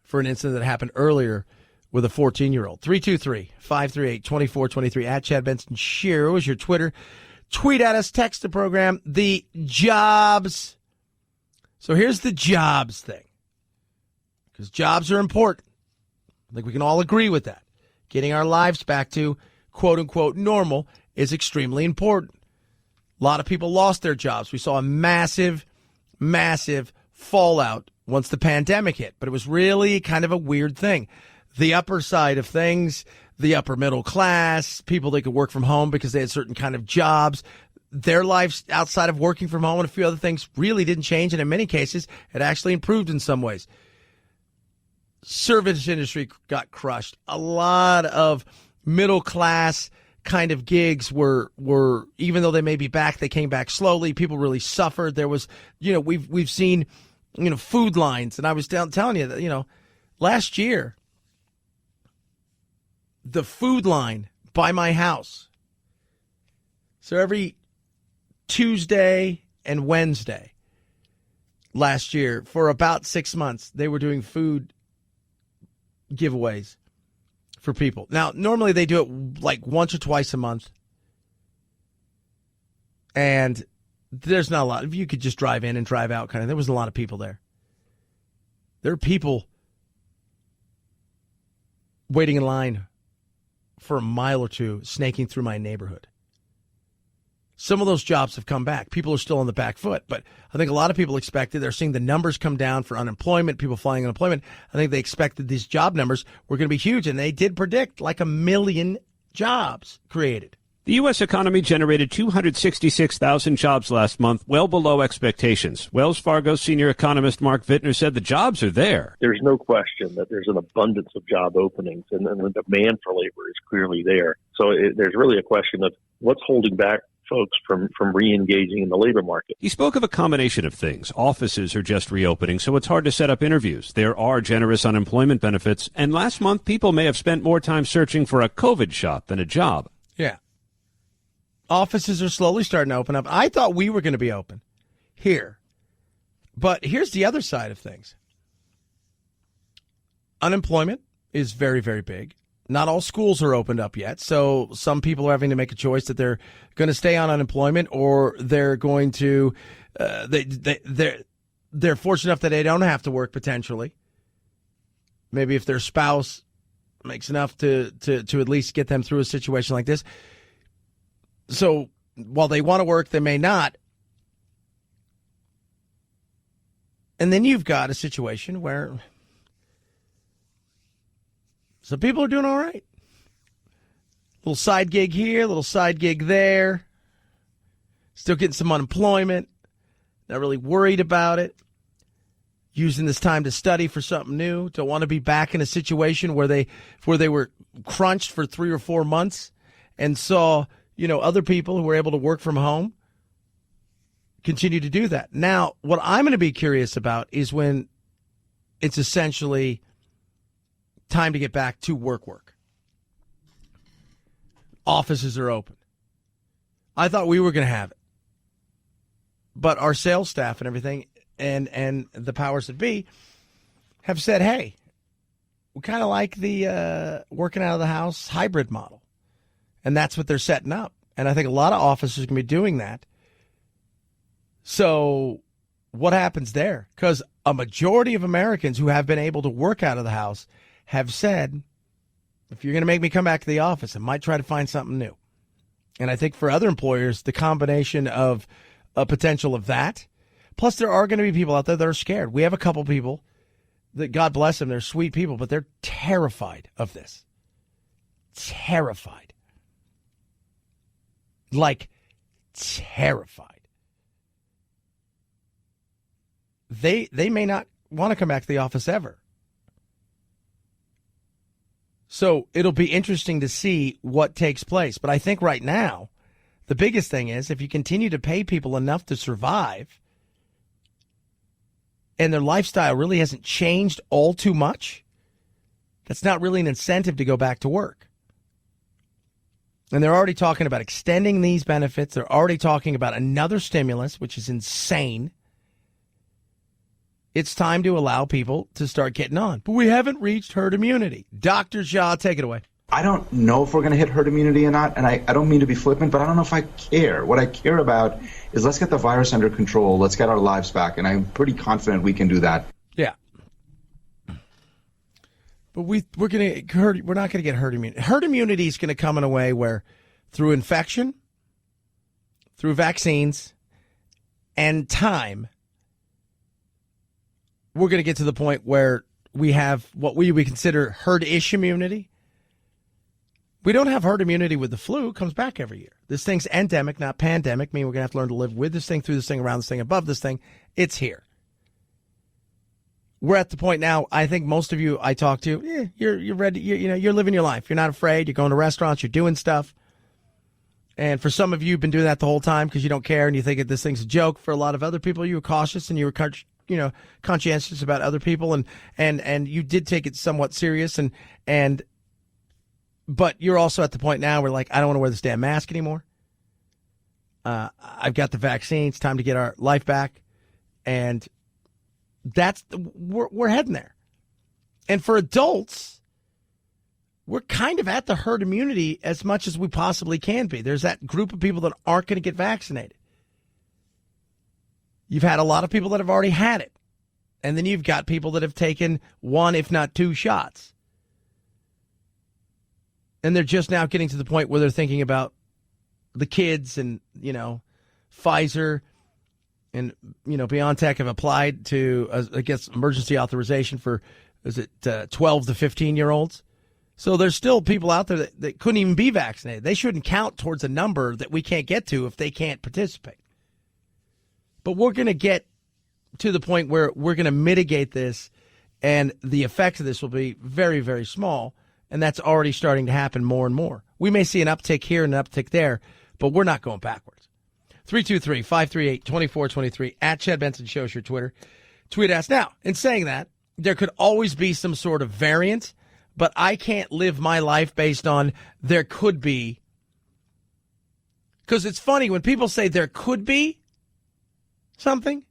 for an incident that happened earlier with a 14-year-old. 323-538-2423 at Chad Benson Show is your Twitter. Tweet at us, text the program, the jobs. So here's the jobs thing, because jobs are important. I think we can all agree with that. Getting our lives back to quote-unquote normal is extremely important. A lot of people lost their jobs. We saw a massive, massive fallout once the pandemic hit, but it was really kind of a weird thing. The upper side of things, the upper middle class, people that could work from home because they had certain kind of jobs, their lives outside of working from home and a few other things really didn't change. And in many cases, it actually improved in some ways. Service industry got crushed. A lot of middle class kind of gigs were even though they may be back, they came back slowly. People really suffered. There was, you know, we've seen, you know, food lines. And I was telling you that, you know, last year, the food line by my house. So every Tuesday and Wednesday last year for about 6 months, they were doing food giveaways for people. Now, normally they do it like once or twice a month. And there's not a lot. If you could just drive in and drive out kind of, there wasn't a lot of people there. There are people waiting in line for a mile or two, snaking through my neighborhood. Some of those jobs have come back. People are still on the back foot, but I think a lot of people expected, they're seeing the numbers come down for unemployment, people filing unemployment. I think they expected these job numbers were going to be huge, and they did predict like 1 million jobs created. The U.S. economy generated 266,000 jobs last month, well below expectations. Wells Fargo senior economist Mark Vittner said the jobs are there. There's no question that there's an abundance of job openings, and the demand for labor is clearly there. So there's really a question of what's holding back folks from re-engaging in the labor market. He spoke of a combination of things. Offices are just reopening, so it's hard to set up interviews. There are generous unemployment benefits, and last month people may have spent more time searching for a COVID shot than a job. Yeah. Offices are slowly starting to open up. I thought we were going to be open here. But here's the other side of things. Unemployment is very, very big. Not all schools are opened up yet, so some people are having to make a choice that they're going to stay on unemployment or they're going to they're fortunate enough that they don't have to work potentially. Maybe if their spouse makes enough to at least get them through a situation like this. So while they want to work, they may not. And then you've got a situation where some people are doing all right. Little side gig here, little side gig there. Still getting some unemployment. Not really worried about it. Using this time to study for something new. Don't want to be back in a situation where they were crunched for 3 or 4 months and saw, other people who were able to work from home continue to do that. Now, what I'm going to be curious about is when it's essentially time to get back to work. Offices are open. I thought we were going to have it. But our sales staff and everything and the powers that be have said, hey, we kind of like the working out of the house hybrid model. And that's what they're setting up. And I think a lot of offices are going to be doing that. So what happens there? Because a majority of Americans who have been able to work out of the house have said, if you're going to make me come back to the office, I might try to find something new. And I think for other employers, the combination of a potential of that, plus there are going to be people out there that are scared. We have a couple people that, God bless them, they're sweet people, but they're terrified of this. Terrified. Like, terrified. They may not want to come back to the office ever. So it'll be interesting to see what takes place. But I think right now, the biggest thing is if you continue to pay people enough to survive and their lifestyle really hasn't changed all too much, that's not really an incentive to go back to work. And they're already talking about extending these benefits. They're already talking about another stimulus, which is insane. It's time to allow people to start getting on. But we haven't reached herd immunity. Dr. Jha, take it away. I don't know if we're going to hit herd immunity or not, and I don't mean to be flippant, but I don't know if I care. What I care about is let's get the virus under control. Let's get our lives back, and I'm pretty confident we can do that. Yeah. But we're not going to get herd immunity. Herd immunity is going to come in a way where through infection, through vaccines, and time, we're going to get to the point where we have what we would consider herd-ish immunity. We don't have herd immunity with the flu. It comes back every year. This thing's endemic, not pandemic, meaning we're going to have to learn to live with this thing, through this thing, around this thing, above this thing. It's here. We're at the point now, I think most of you I talk to, you're ready, you're living your life. You're not afraid. You're going to restaurants. You're doing stuff. And for some of you, you've been doing that the whole time because you don't care and you think that this thing's a joke. For a lot of other people, you were cautious and you were conscientious about other people and you did take it somewhat serious but you're also at the point now where I don't want to wear this damn mask anymore. I've got the vaccine. It's time to get our life back. And we're heading there. And for adults, we're kind of at the herd immunity as much as we possibly can be. There's that group of people that aren't going to get vaccinated. You've had a lot of people that have already had it. And then you've got people that have taken 1, if not 2 shots. And they're just now getting to the point where they're thinking about the kids and, Pfizer and, BioNTech have applied to, I guess, emergency authorization for, 12 to 15-year-olds. So there's still people out there that couldn't even be vaccinated. They shouldn't count towards a number that we can't get to if they can't participate. But we're going to get to the point where we're going to mitigate this, and the effects of this will be very, very small, and that's already starting to happen more and more. We may see an uptick here and an uptick there, but we're not going backwards. 323-538-2423, at Chad Benson Show is your Twitter. Tweet us. Now, in saying that, there could always be some sort of variant, but I can't live my life based on there could be. Because it's funny when people say there could be something,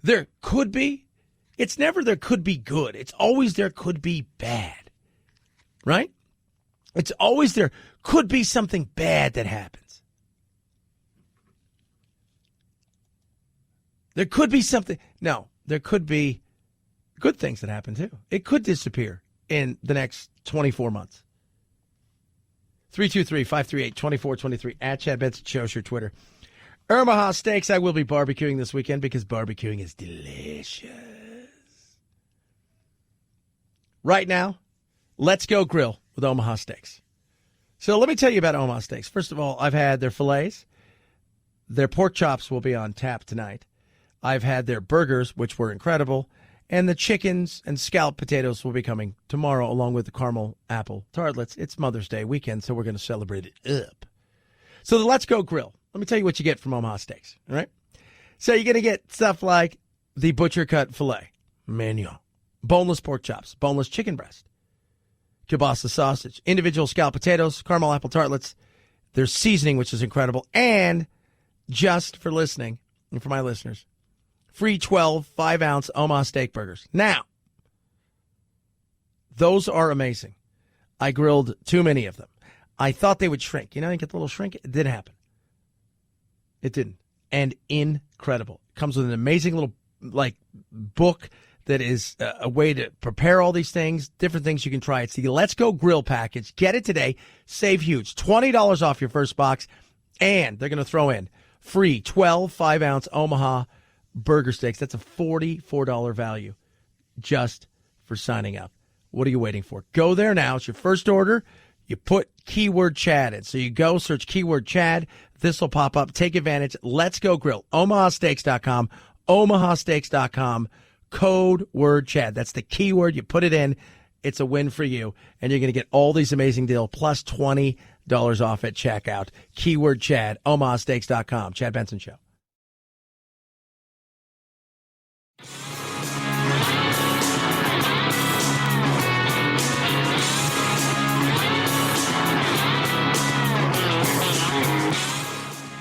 there could be. It's never there could be good. It's always there could be bad. Right? It's always there could be something bad that happens. There could be something. No, there could be good things that happen too. It could disappear in the next 24 months. 323-538-2423, at Chad Benson Show is your Twitter. Omaha Steaks, I will be barbecuing this weekend because barbecuing is delicious. Right now, let's go grill with Omaha Steaks. So let me tell you about Omaha Steaks. First of all, I've had their fillets. Their pork chops will be on tap tonight. I've had their burgers, which were incredible. And the chickens and scalloped potatoes will be coming tomorrow, along with the caramel apple tartlets. It's Mother's Day weekend, so we're going to celebrate it up. So the Let's Go Grill. Let me tell you what you get from Omaha Steaks, all right? So you're going to get stuff like the butcher cut filet, mignon, boneless pork chops, boneless chicken breast, kielbasa sausage, individual scalloped potatoes, caramel apple tartlets, their seasoning, which is incredible, and just for listening, and for my listeners, free 12 5-ounce Omaha steak burgers. Now, those are amazing. I grilled too many of them. I thought they would shrink. You know, you get the little shrink. It didn't happen. It didn't. And incredible. It comes with an amazing little, book that is a way to prepare all these things, different things you can try. It's the Let's Go Grill package. Get it today. Save huge. $20 off your first box. And they're going to throw in free 12 5-ounce Omaha burger steaks. That's a $44 value just for signing up. What are you waiting for? Go there now. It's your first order. You put keyword Chad in. So you go search keyword Chad. This will pop up. Take advantage. Let's Go Grill. OmahaSteaks.com. OmahaSteaks.com. Code word Chad. That's the keyword. You put it in. It's a win for you. And you're going to get all these amazing deals plus $20 off at checkout. Keyword Chad. OmahaSteaks.com. Chad Benson Show.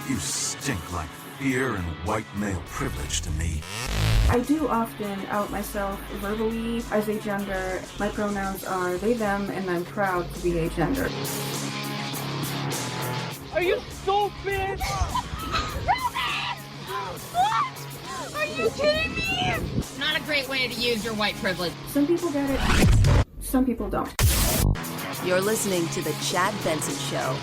You stink like fear and white male privilege to me. I do often out myself verbally as a gender. My pronouns are they, them, and I'm proud to be a gender. Are you stupid? What? Are you kidding me? Not a great way to use your white privilege. Some people get it, some people don't. You're listening to the Chad Benson Show.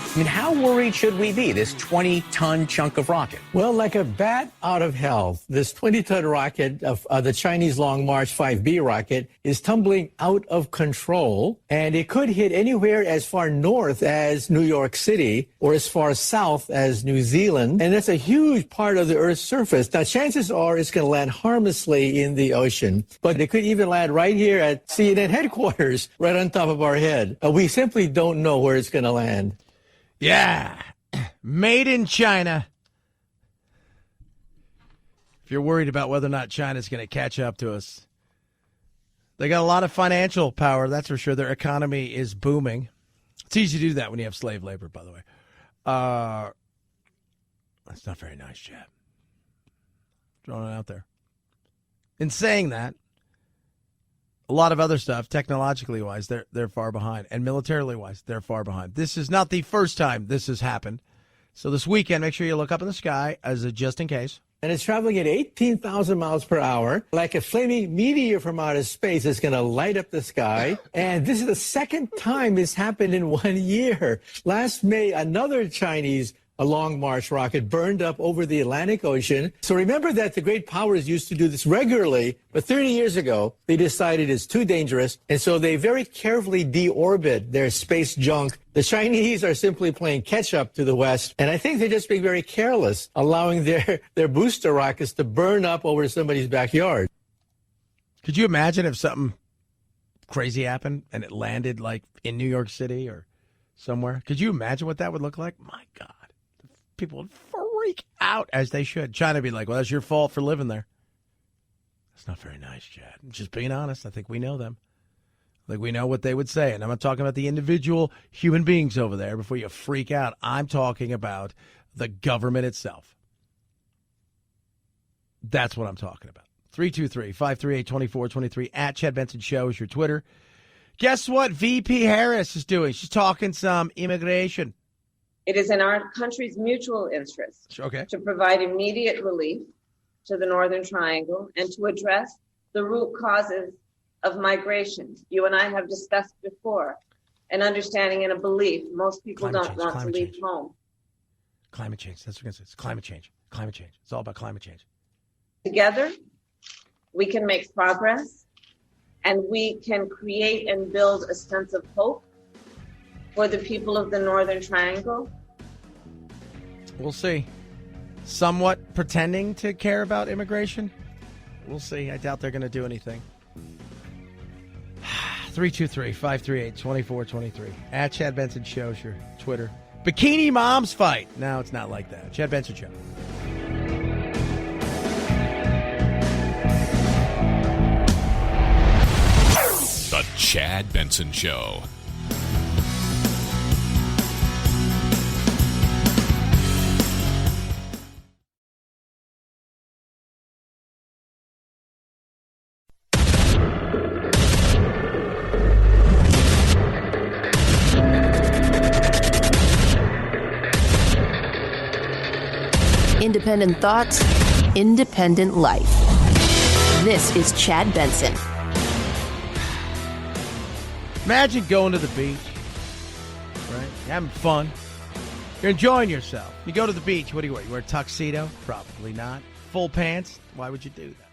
I mean, how worried should we be, this 20-ton chunk of rocket? Well, like a bat out of hell, this 20-ton rocket of the Chinese Long March 5B rocket is tumbling out of control, and it could hit anywhere as far north as New York City or as far south as New Zealand, and that's a huge part of the Earth's surface. Now, chances are it's going to land harmlessly in the ocean, but it could even land right here at CNN headquarters, right on top of our head. We simply don't know where it's going to land. Yeah, made in China. If you're worried about whether or not China's going to catch up to us, they got a lot of financial power, that's for sure. Their economy is booming. It's easy to do that when you have slave labor, by the way. That's not very nice, Chad. Throwing it out there. In saying that, a lot of other stuff, technologically wise, they're far behind. And militarily wise, they're far behind. This is not the first time this has happened. So this weekend, make sure you look up in the sky as a just in case. And it's traveling at 18,000 miles per hour, like a flaming meteor from outer space. It's going to light up the sky. And this is the second time it's happened in 1 year. Last May, another Chinese a Long March rocket burned up over the Atlantic Ocean. So remember that the great powers used to do this regularly, but 30 years ago, they decided it's too dangerous, and so they very carefully deorbit their space junk. The Chinese are simply playing catch-up to the West, and I think they're just being very careless, allowing their booster rockets to burn up over somebody's backyard. Could you imagine if something crazy happened and it landed like in New York City or somewhere? Could you imagine what that would look like? My God. People would freak out, as they should. China would be like, well, that's your fault for living there. That's not very nice, Chad. Just being honest. I think we know them. Like, we know what they would say. And I'm not talking about the individual human beings over there before you freak out. I'm talking about the government itself. That's what I'm talking about. 323-538-2423 at Chad Benson Show is your Twitter. Guess what VP Harris is doing? She's talking some immigration. It is in our country's mutual interest to provide immediate relief to the Northern Triangle and to address the root causes of migration. You and I have discussed before an understanding and a belief. Most people don't want to leave home. Climate change. That's what I'm going to say. It's climate change. Climate change. It's all about climate change. Together, we can make progress and we can create and build a sense of hope for the people of the Northern Triangle. We'll see. Somewhat pretending to care about immigration. We'll see. I doubt they're going to do anything. 323-538-2423. At Chad Benson Show is your Twitter. Bikini Moms fight. No, it's not like that. Chad Benson Show. The Chad Benson Show. Independent thoughts, independent life. This is Chad Benson. Imagine going to the beach, right? You're having fun. You're enjoying yourself. You go to the beach. What do you wear? You wear a tuxedo? Probably not. Full pants? Why would you do that?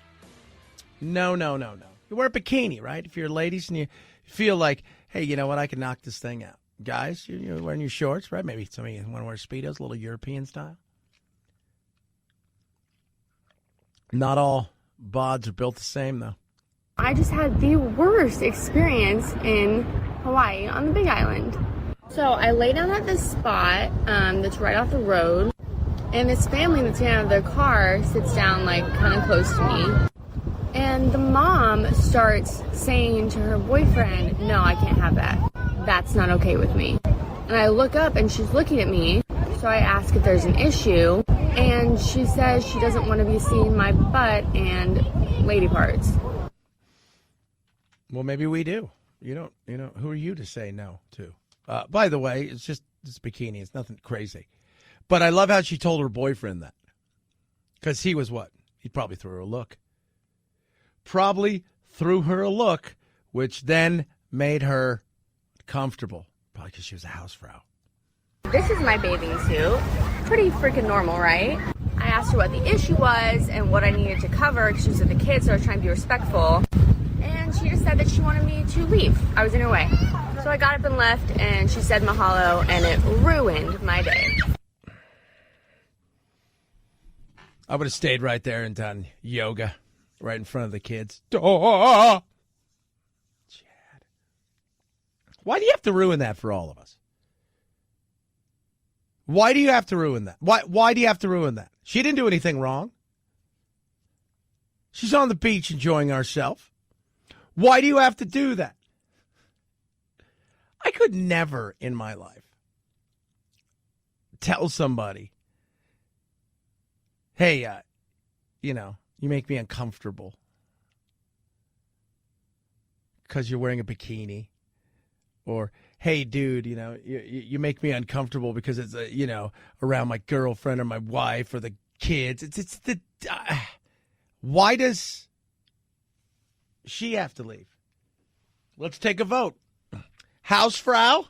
No. You wear a bikini, right? If you're ladies and you feel like, hey, you know what? I can knock this thing out. Guys, you're wearing your shorts, right? Maybe some of you want to wear Speedos, a little European style. Not all bods are built the same, though. I just had the worst experience in Hawaii on the Big Island. So I lay down at this spot that's right off the road, and this family that's getting out of their car sits down like kind of close to me. And the mom starts saying to her boyfriend, no, I can't have that. That's not okay with me. And I look up and she's looking at me. So I ask if there's an issue, and she says she doesn't want to be seeing my butt and lady parts. Well, maybe we do. Who are you to say no to? By the way, it's bikini. It's nothing crazy. But I love how she told her boyfriend that. Because he was what? He probably threw her a look. Which then made her comfortable. Probably because she was a hausfrau. This is my bathing suit. Pretty freaking normal, right? I asked her what the issue was and what I needed to cover because she was with the kids, so I was trying to be respectful. And she just said that she wanted me to leave. I was in her way. So I got up and left, and she said mahalo, and it ruined my day. I would have stayed right there and done yoga right in front of the kids. Chad. Why do you have to ruin that for all of us? Why do you have to ruin that? Why do you have to ruin that? She didn't do anything wrong. She's on the beach enjoying herself. Why do you have to do that? I could never in my life tell somebody, hey, you make me uncomfortable because you're wearing a bikini. Or, hey, dude, you make me uncomfortable because it's, around my girlfriend or my wife or the kids. Why does she have to leave? Let's take a vote. Hausfrau?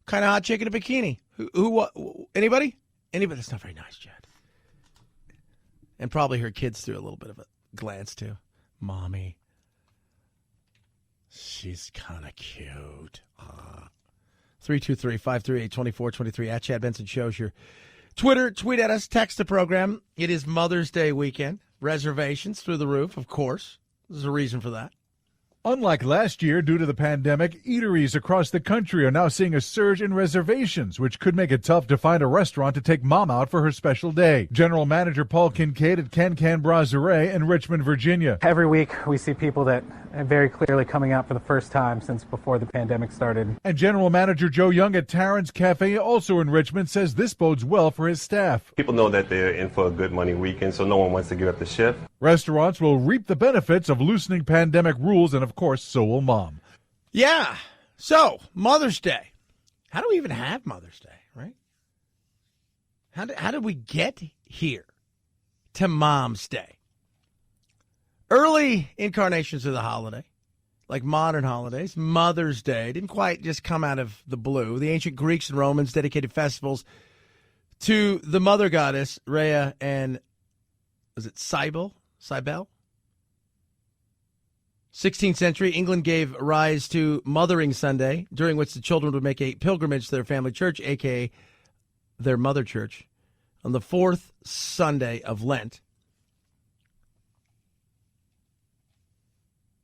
Kind of hot chick in a bikini. Anybody? Anybody? That's not very nice, Chad. And probably her kids threw a little bit of a glance, too. Mommy. She's kind of cute. 323-538-2423 at Chad Benson Shows your Twitter. Tweet at us. Text the program. It is Mother's Day weekend. Reservations through the roof, of course. There's a reason for that. Unlike last year, due to the pandemic, eateries across the country are now seeing a surge in reservations, which could make it tough to find a restaurant to take mom out for her special day. General Manager Paul Kincaid at Can Brasserie in Richmond, Virginia. Every week, we see people that are very clearly coming out for the first time since before the pandemic started. And General Manager Joe Young at Tarrant's Cafe, also in Richmond, says this bodes well for his staff. People know that they're in for a good money weekend, so no one wants to give up the shift. Restaurants will reap the benefits of loosening pandemic rules, and of course, so will mom. Yeah. So, Mother's Day. How do we even have Mother's Day, right? How did we get here to Mom's Day? Early incarnations of the holiday, like modern holidays, Mother's Day didn't quite just come out of the blue. The ancient Greeks and Romans dedicated festivals to the mother goddess, Rhea, and was it Cybele? 16th century, England gave rise to Mothering Sunday, during which the children would make a pilgrimage to their family church, a.k.a. their mother church, on the fourth Sunday of Lent.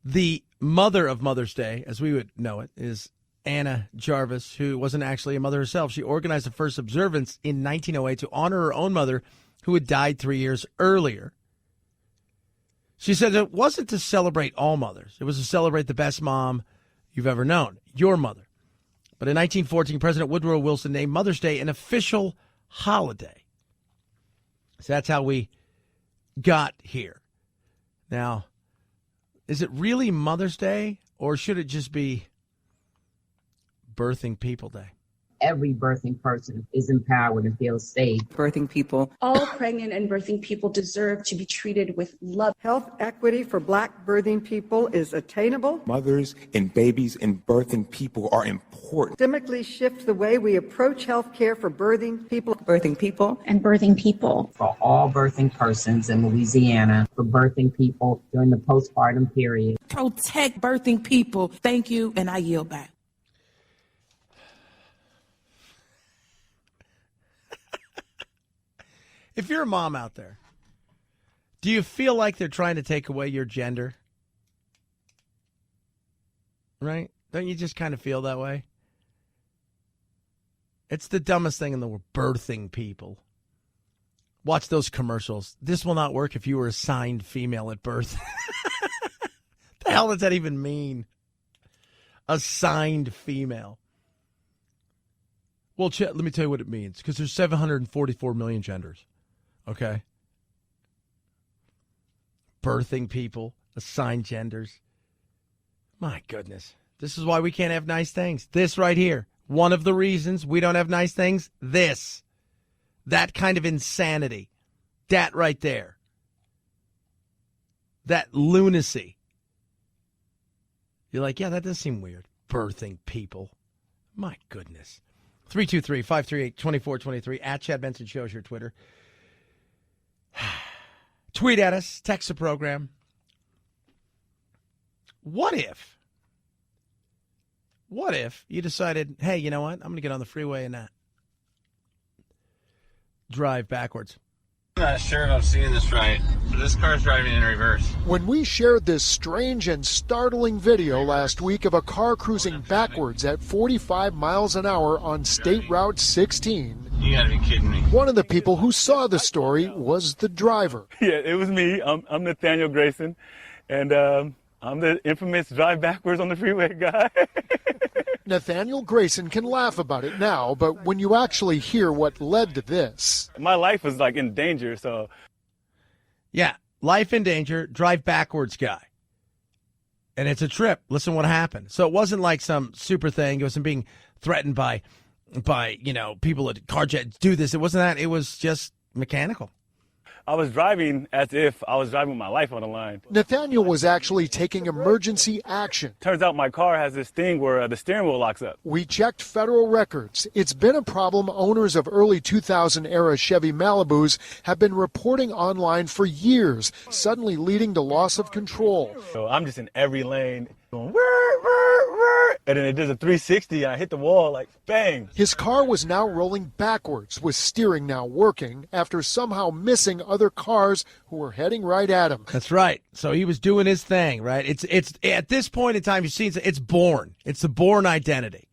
The mother of Mother's Day, as we would know it, is Anna Jarvis, who wasn't actually a mother herself. She organized the first observance in 1908 to honor her own mother, who had died 3 years earlier. She said it wasn't to celebrate all mothers. It was to celebrate the best mom you've ever known, your mother. But in 1914, President Woodrow Wilson named Mother's Day an official holiday. So that's how we got here. Now, is it really Mother's Day, or should it just be Birthing People Day? Every birthing person is empowered and feels safe. Birthing people. All pregnant and birthing people deserve to be treated with love. Health equity for Black birthing people is attainable. Mothers and babies and birthing people are important. Systemically shift the way we approach health care for birthing people. Birthing people. And birthing people. For all birthing persons in Louisiana, for birthing people during the postpartum period. Protect birthing people. Thank you, and I yield back. If you're a mom out there, do you feel like they're trying to take away your gender? Right? Don't you just kind of feel that way? It's the dumbest thing in the world, birthing people. Watch those commercials. This will not work if you were assigned female at birth. The hell does that even mean? Assigned female. Well, let me tell you what it means, because there's 744 million genders. Okay? Birthing people, assigned genders. My goodness. This is why we can't have nice things. This right here. One of the reasons we don't have nice things, this. That kind of insanity. That right there. That lunacy. You're like, yeah, that does seem weird. Birthing people. My goodness. 323-538-2423 at Chad Benson Shows your Twitter. Tweet at us. Text the program. What if you decided, hey, you know what? I'm going to get on the freeway and drive backwards. I'm not sure if I'm seeing this right, but this car's driving in reverse. When we shared this strange and startling video last week of a car cruising backwards at 45 miles an hour on State Route 16, you gotta be kidding me. One of the people who saw the story was the driver. Yeah, it was me. I'm Nathaniel Grayson, and I'm the infamous drive backwards on the freeway guy. Nathaniel Grayson can laugh about it now, but when you actually hear what led to this. My life was like in danger, so. Yeah, life in danger, drive backwards guy. And it's a trip. Listen what happened. So it wasn't like some super thing. It wasn't being threatened by people at CarJet do this. It wasn't that. It was just mechanical. I was driving as if I was driving with my life on the line. Nathaniel was actually taking emergency action. Turns out my car has this thing where the steering wheel locks up. We checked federal records. It's been a problem owners of early 2000-era Chevy Malibus have been reporting online for years, suddenly leading to loss of control. So I'm just in every lane going, whir, whir, whir, and then it does a 360 and I hit the wall like bang. His car was now rolling backwards, with steering now working, after somehow missing other cars who were heading right at him. That's right. So he was doing his thing, right? It's at this point in time, you've seen it's born. It's the born identity.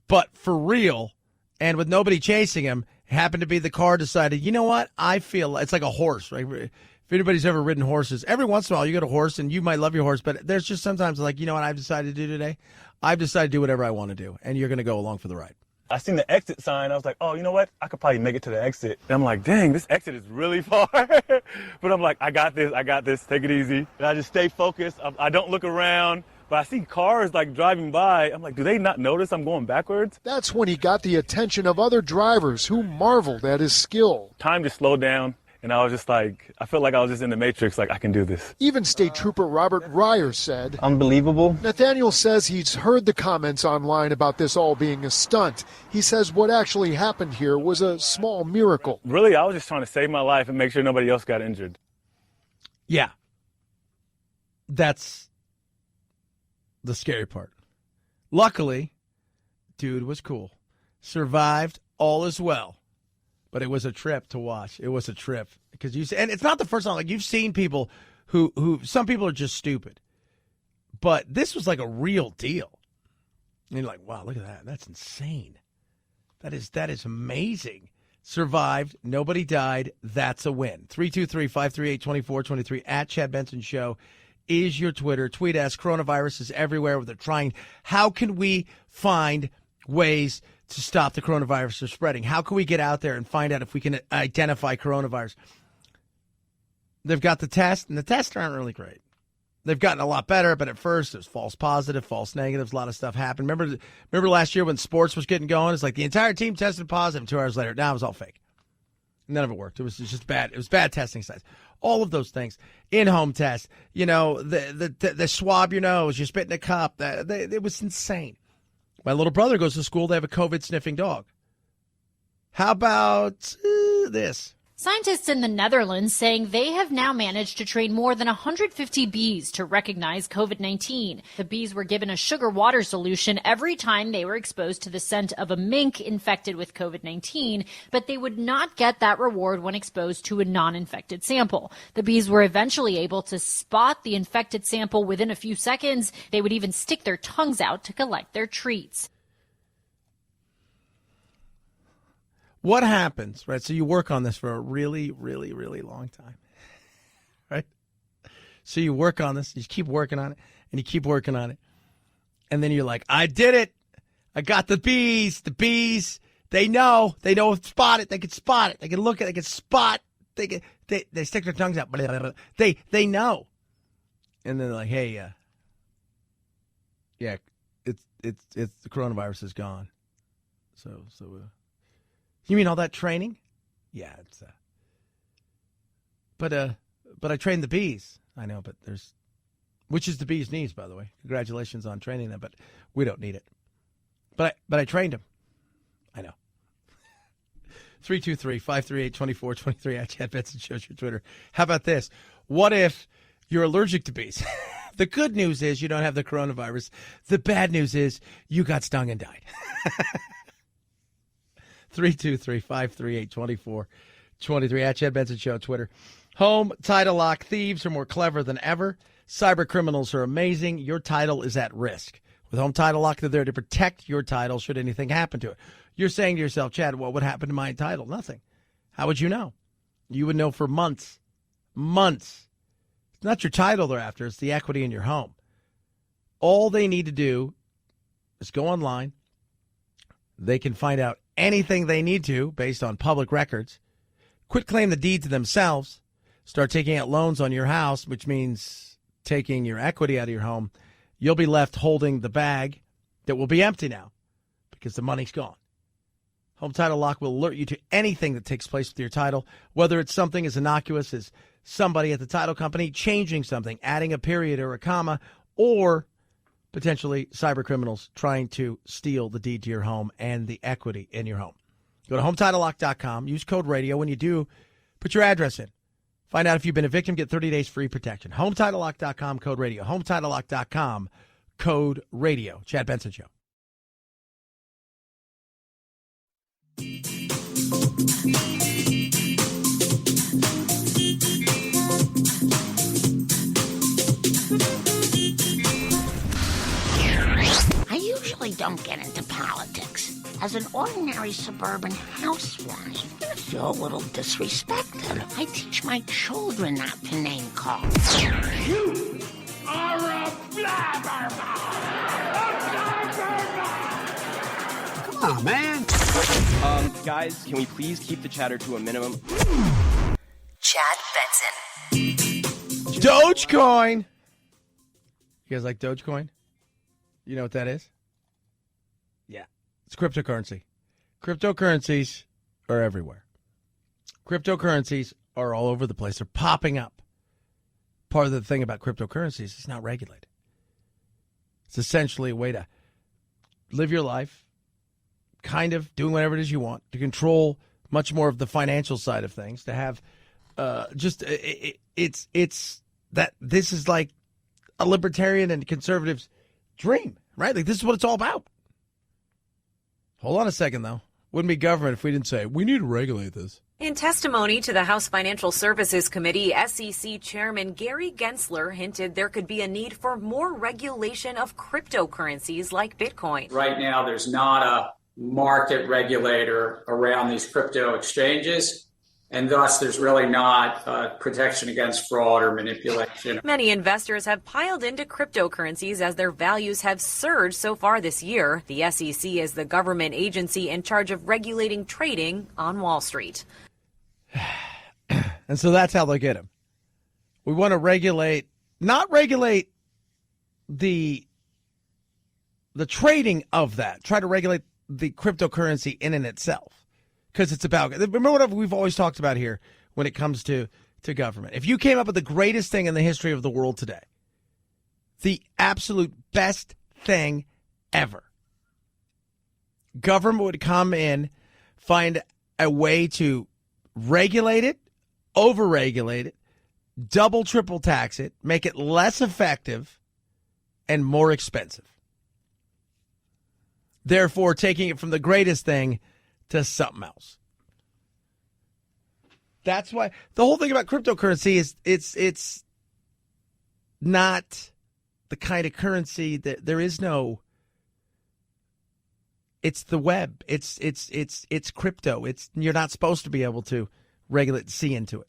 But for real, and with nobody chasing him, happened to be the car decided, you know what? I feel it's like a horse, right? If anybody's ever ridden horses, every once in a while you get a horse and you might love your horse, but there's just sometimes like, you know what I've decided to do today? I've decided to do whatever I want to do, and you're going to go along for the ride. I seen the exit sign. I was like, oh, you know what? I could probably make it to the exit. And I'm like, dang, this exit is really far. But I'm like, I got this. Take it easy. And I just stay focused. I don't look around. But I see cars like driving by. I'm like, do they not notice I'm going backwards? That's when he got the attention of other drivers who marveled at his skill. Time to slow down. And I was just like, I felt like I was just in the Matrix, like I can do this. Even State Trooper Robert Ryer said, unbelievable. Nathaniel says he's heard the comments online about this all being a stunt. He says what actually happened here was a small miracle. Really, I was just trying to save my life and make sure nobody else got injured. Yeah. That's the scary part. Luckily, dude was cool. Survived, all is well. But it was a trip to watch. It was a trip because and it's not the first time. Like you've seen people who some people are just stupid, but this was like a real deal. And you're like, wow, look at that. That's insane. That is amazing. Survived. Nobody died. That's a win. 323-538-2423 at Chad Benson Show is your Twitter. Tweet us. Coronavirus is everywhere. They're trying. How can we find ways to stop the coronavirus from spreading? How can we get out there and find out if we can identify coronavirus? They've got the test, and the tests aren't really great. They've gotten a lot better, but at first it was false positive, false negatives, a lot of stuff happened. Remember last year when sports was getting going? It's like the entire team tested positive 2 hours later. Now it was all fake. None of it worked. It was just bad. It was bad testing sites. All of those things. In-home tests. You know, the swab your nose, you spit in a cup. It was insane. My little brother goes to school. They have a COVID-sniffing dog. How about this? Scientists in the Netherlands saying they have now managed to train more than 150 bees to recognize COVID-19. The bees were given a sugar water solution every time they were exposed to the scent of a mink infected with COVID-19, but they would not get that reward when exposed to a non-infected sample. The bees were eventually able to spot the infected sample within a few seconds. They would even stick their tongues out to collect their treats. What happens, right? So you work on this for a really, really, really long time, right? So you work on this, you keep working on it, and you keep working on it. And then you're like, I did it. I got the bees. The bees, they know spot it. They can spot it. They can look at it. They can spot. They stick their tongues out. They know. And then they're like, hey, yeah, it's the coronavirus is gone. So you mean all that training? Yeah, it's but I trained the bees. I know, but which is the bee's knees, by the way. Congratulations on training them, but we don't need it. But I trained them. I know. 323-538-2423 at Chad Benson shows your Twitter. How about this? What if you're allergic to bees? The good news is you don't have the coronavirus. The bad news is you got stung and died. 323-538-2423 at Chad Benson Show Twitter. Home title lock thieves are more clever than ever. Cyber criminals are amazing. Your title is at risk. With Home Title Lock, they're there to protect your title should anything happen to it. You're saying to yourself, Chad, what would happen to my title? Nothing. How would you know? You would know for months. Months. It's not your title they're after. It's the equity in your home. All they need to do is go online. They can find out anything they need to based on public records. Quit claim the deed to themselves. Start taking out loans on your house, which means taking your equity out of your home. You'll be left holding the bag that will be empty now because the money's gone. Home Title Lock will alert you to anything that takes place with your title, whether it's something as innocuous as somebody at the title company changing something, adding a period or a comma, or potentially cyber criminals trying to steal the deed to your home and the equity in your home. Go to HometitleLock.com. Use code radio. When you do, put your address in. Find out if you've been a victim. Get 30 days free protection. HometitleLock.com, code radio. HometitleLock.com, code radio. Chad Benson Show. I usually don't get into politics. As an ordinary suburban housewife, I feel a little disrespected. I teach my children not to name call. You are a blabbermouth! Come on, man. Guys, can we please keep the chatter to a minimum? Chad Benson. Dogecoin. You guys like Dogecoin? You know what that is? Yeah. It's cryptocurrency. Cryptocurrencies are everywhere. Cryptocurrencies are all over the place. They're popping up. Part of the thing about cryptocurrencies is it's not regulated. It's essentially a way to live your life, kind of doing whatever it is you want, to control much more of the financial side of things, to have it's that this is like a libertarian and conservative's dream, right? Like this is what it's all about. Hold on a second, though. Wouldn't be government if we didn't say, we need to regulate this. In testimony to the House Financial Services Committee, SEC Chairman Gary Gensler hinted there could be a need for more regulation of cryptocurrencies like Bitcoin. Right now, there's not a market regulator around these crypto exchanges, and thus there's really not protection against fraud or manipulation. Many investors have piled into cryptocurrencies as their values have surged so far this year. The SEC is the government agency in charge of regulating trading on Wall Street. And so that's how they get him. We want to regulate, not regulate the trading of that. Try to regulate the cryptocurrency in and itself. Because it's about, remember what we've always talked about here when it comes to government. If you came up with the greatest thing in the history of the world today, the absolute best thing ever, government would come in, find a way to regulate it, over-regulate it, double, triple tax it, make it less effective and more expensive. Therefore, taking it from the greatest thing to something else. That's why the whole thing about cryptocurrency is it's not the kind of currency that there is no. It's the web. It's crypto. You're not supposed to be able to regulate, see into it.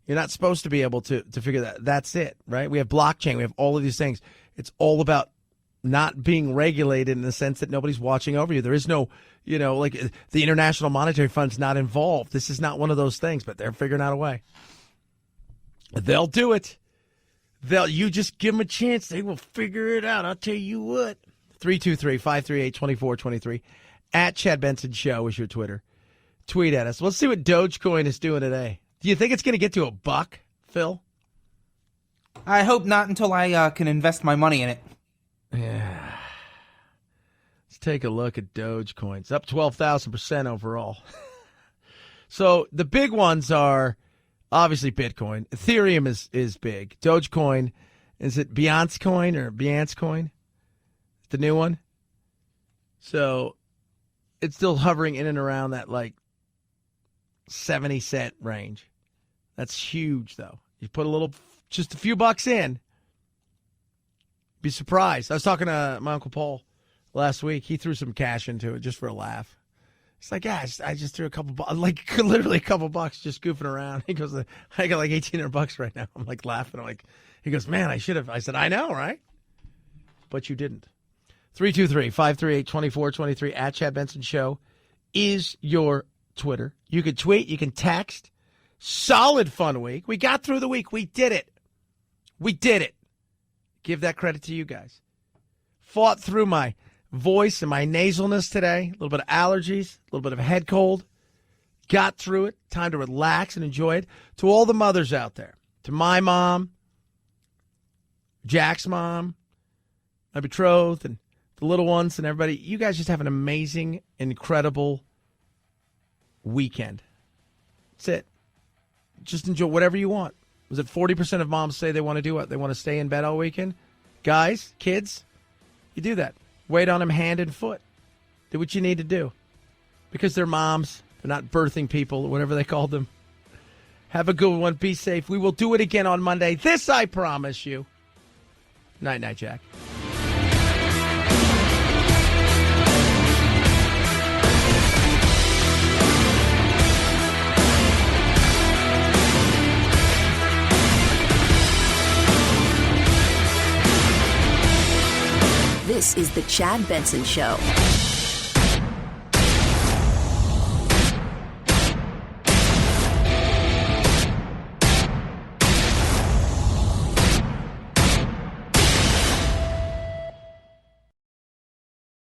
You're not supposed to be able to figure that. That's it, right? We have blockchain. We have all of these things. It's all about not being regulated in the sense that nobody's watching over you. There is no, like the International Monetary Fund's not involved. This is not one of those things, but they're figuring out a way. They'll do it. You just give them a chance. They will figure it out. I'll tell you what. 323-538-2423. At Chad Benson Show is your Twitter. Tweet at us. Let's see what Dogecoin is doing today. Do you think it's going to get to $1, Phil? I hope not until I can invest my money in it. Yeah. Let's take a look at Dogecoin. It's up 12,000% overall. So the big ones are obviously Bitcoin. Ethereum is big. Dogecoin, is it Beyonce Coin or Beyonce Coin? The new one? So it's still hovering in and around that like 70-cent range. That's huge, though. You put just a few bucks in, be surprised. I was talking to my Uncle Paul last week. He threw some cash into it just for a laugh. It's like, yeah, I just threw a couple bucks, like literally a couple bucks just goofing around. He goes, I got like $1,800 right now. I'm like laughing. He goes, man, I should have. I said, I know, right? But you didn't. 323-538-2423 at Chad Benson Show is your Twitter. You can tweet. You can text. Solid fun week. We got through the week. We did it. We did it. Give that credit to you guys. Fought through my voice and my nasalness today, a little bit of allergies, a little bit of a head cold. Got through it. Time to relax and enjoy it. To all the mothers out there, to my mom, Jack's mom, my betrothed, and the little ones and everybody, you guys just have an amazing, incredible weekend. That's it. Just enjoy whatever you want. Was it 40% of moms say they want to do what? They want to stay in bed all weekend? Guys, kids, you do that. Wait on them hand and foot. Do what you need to do. Because they're moms. They're not birthing people, whatever they called them. Have a good one. Be safe. We will do it again on Monday. This I promise you. Night, night, Jack. This is the Chad Benson Show.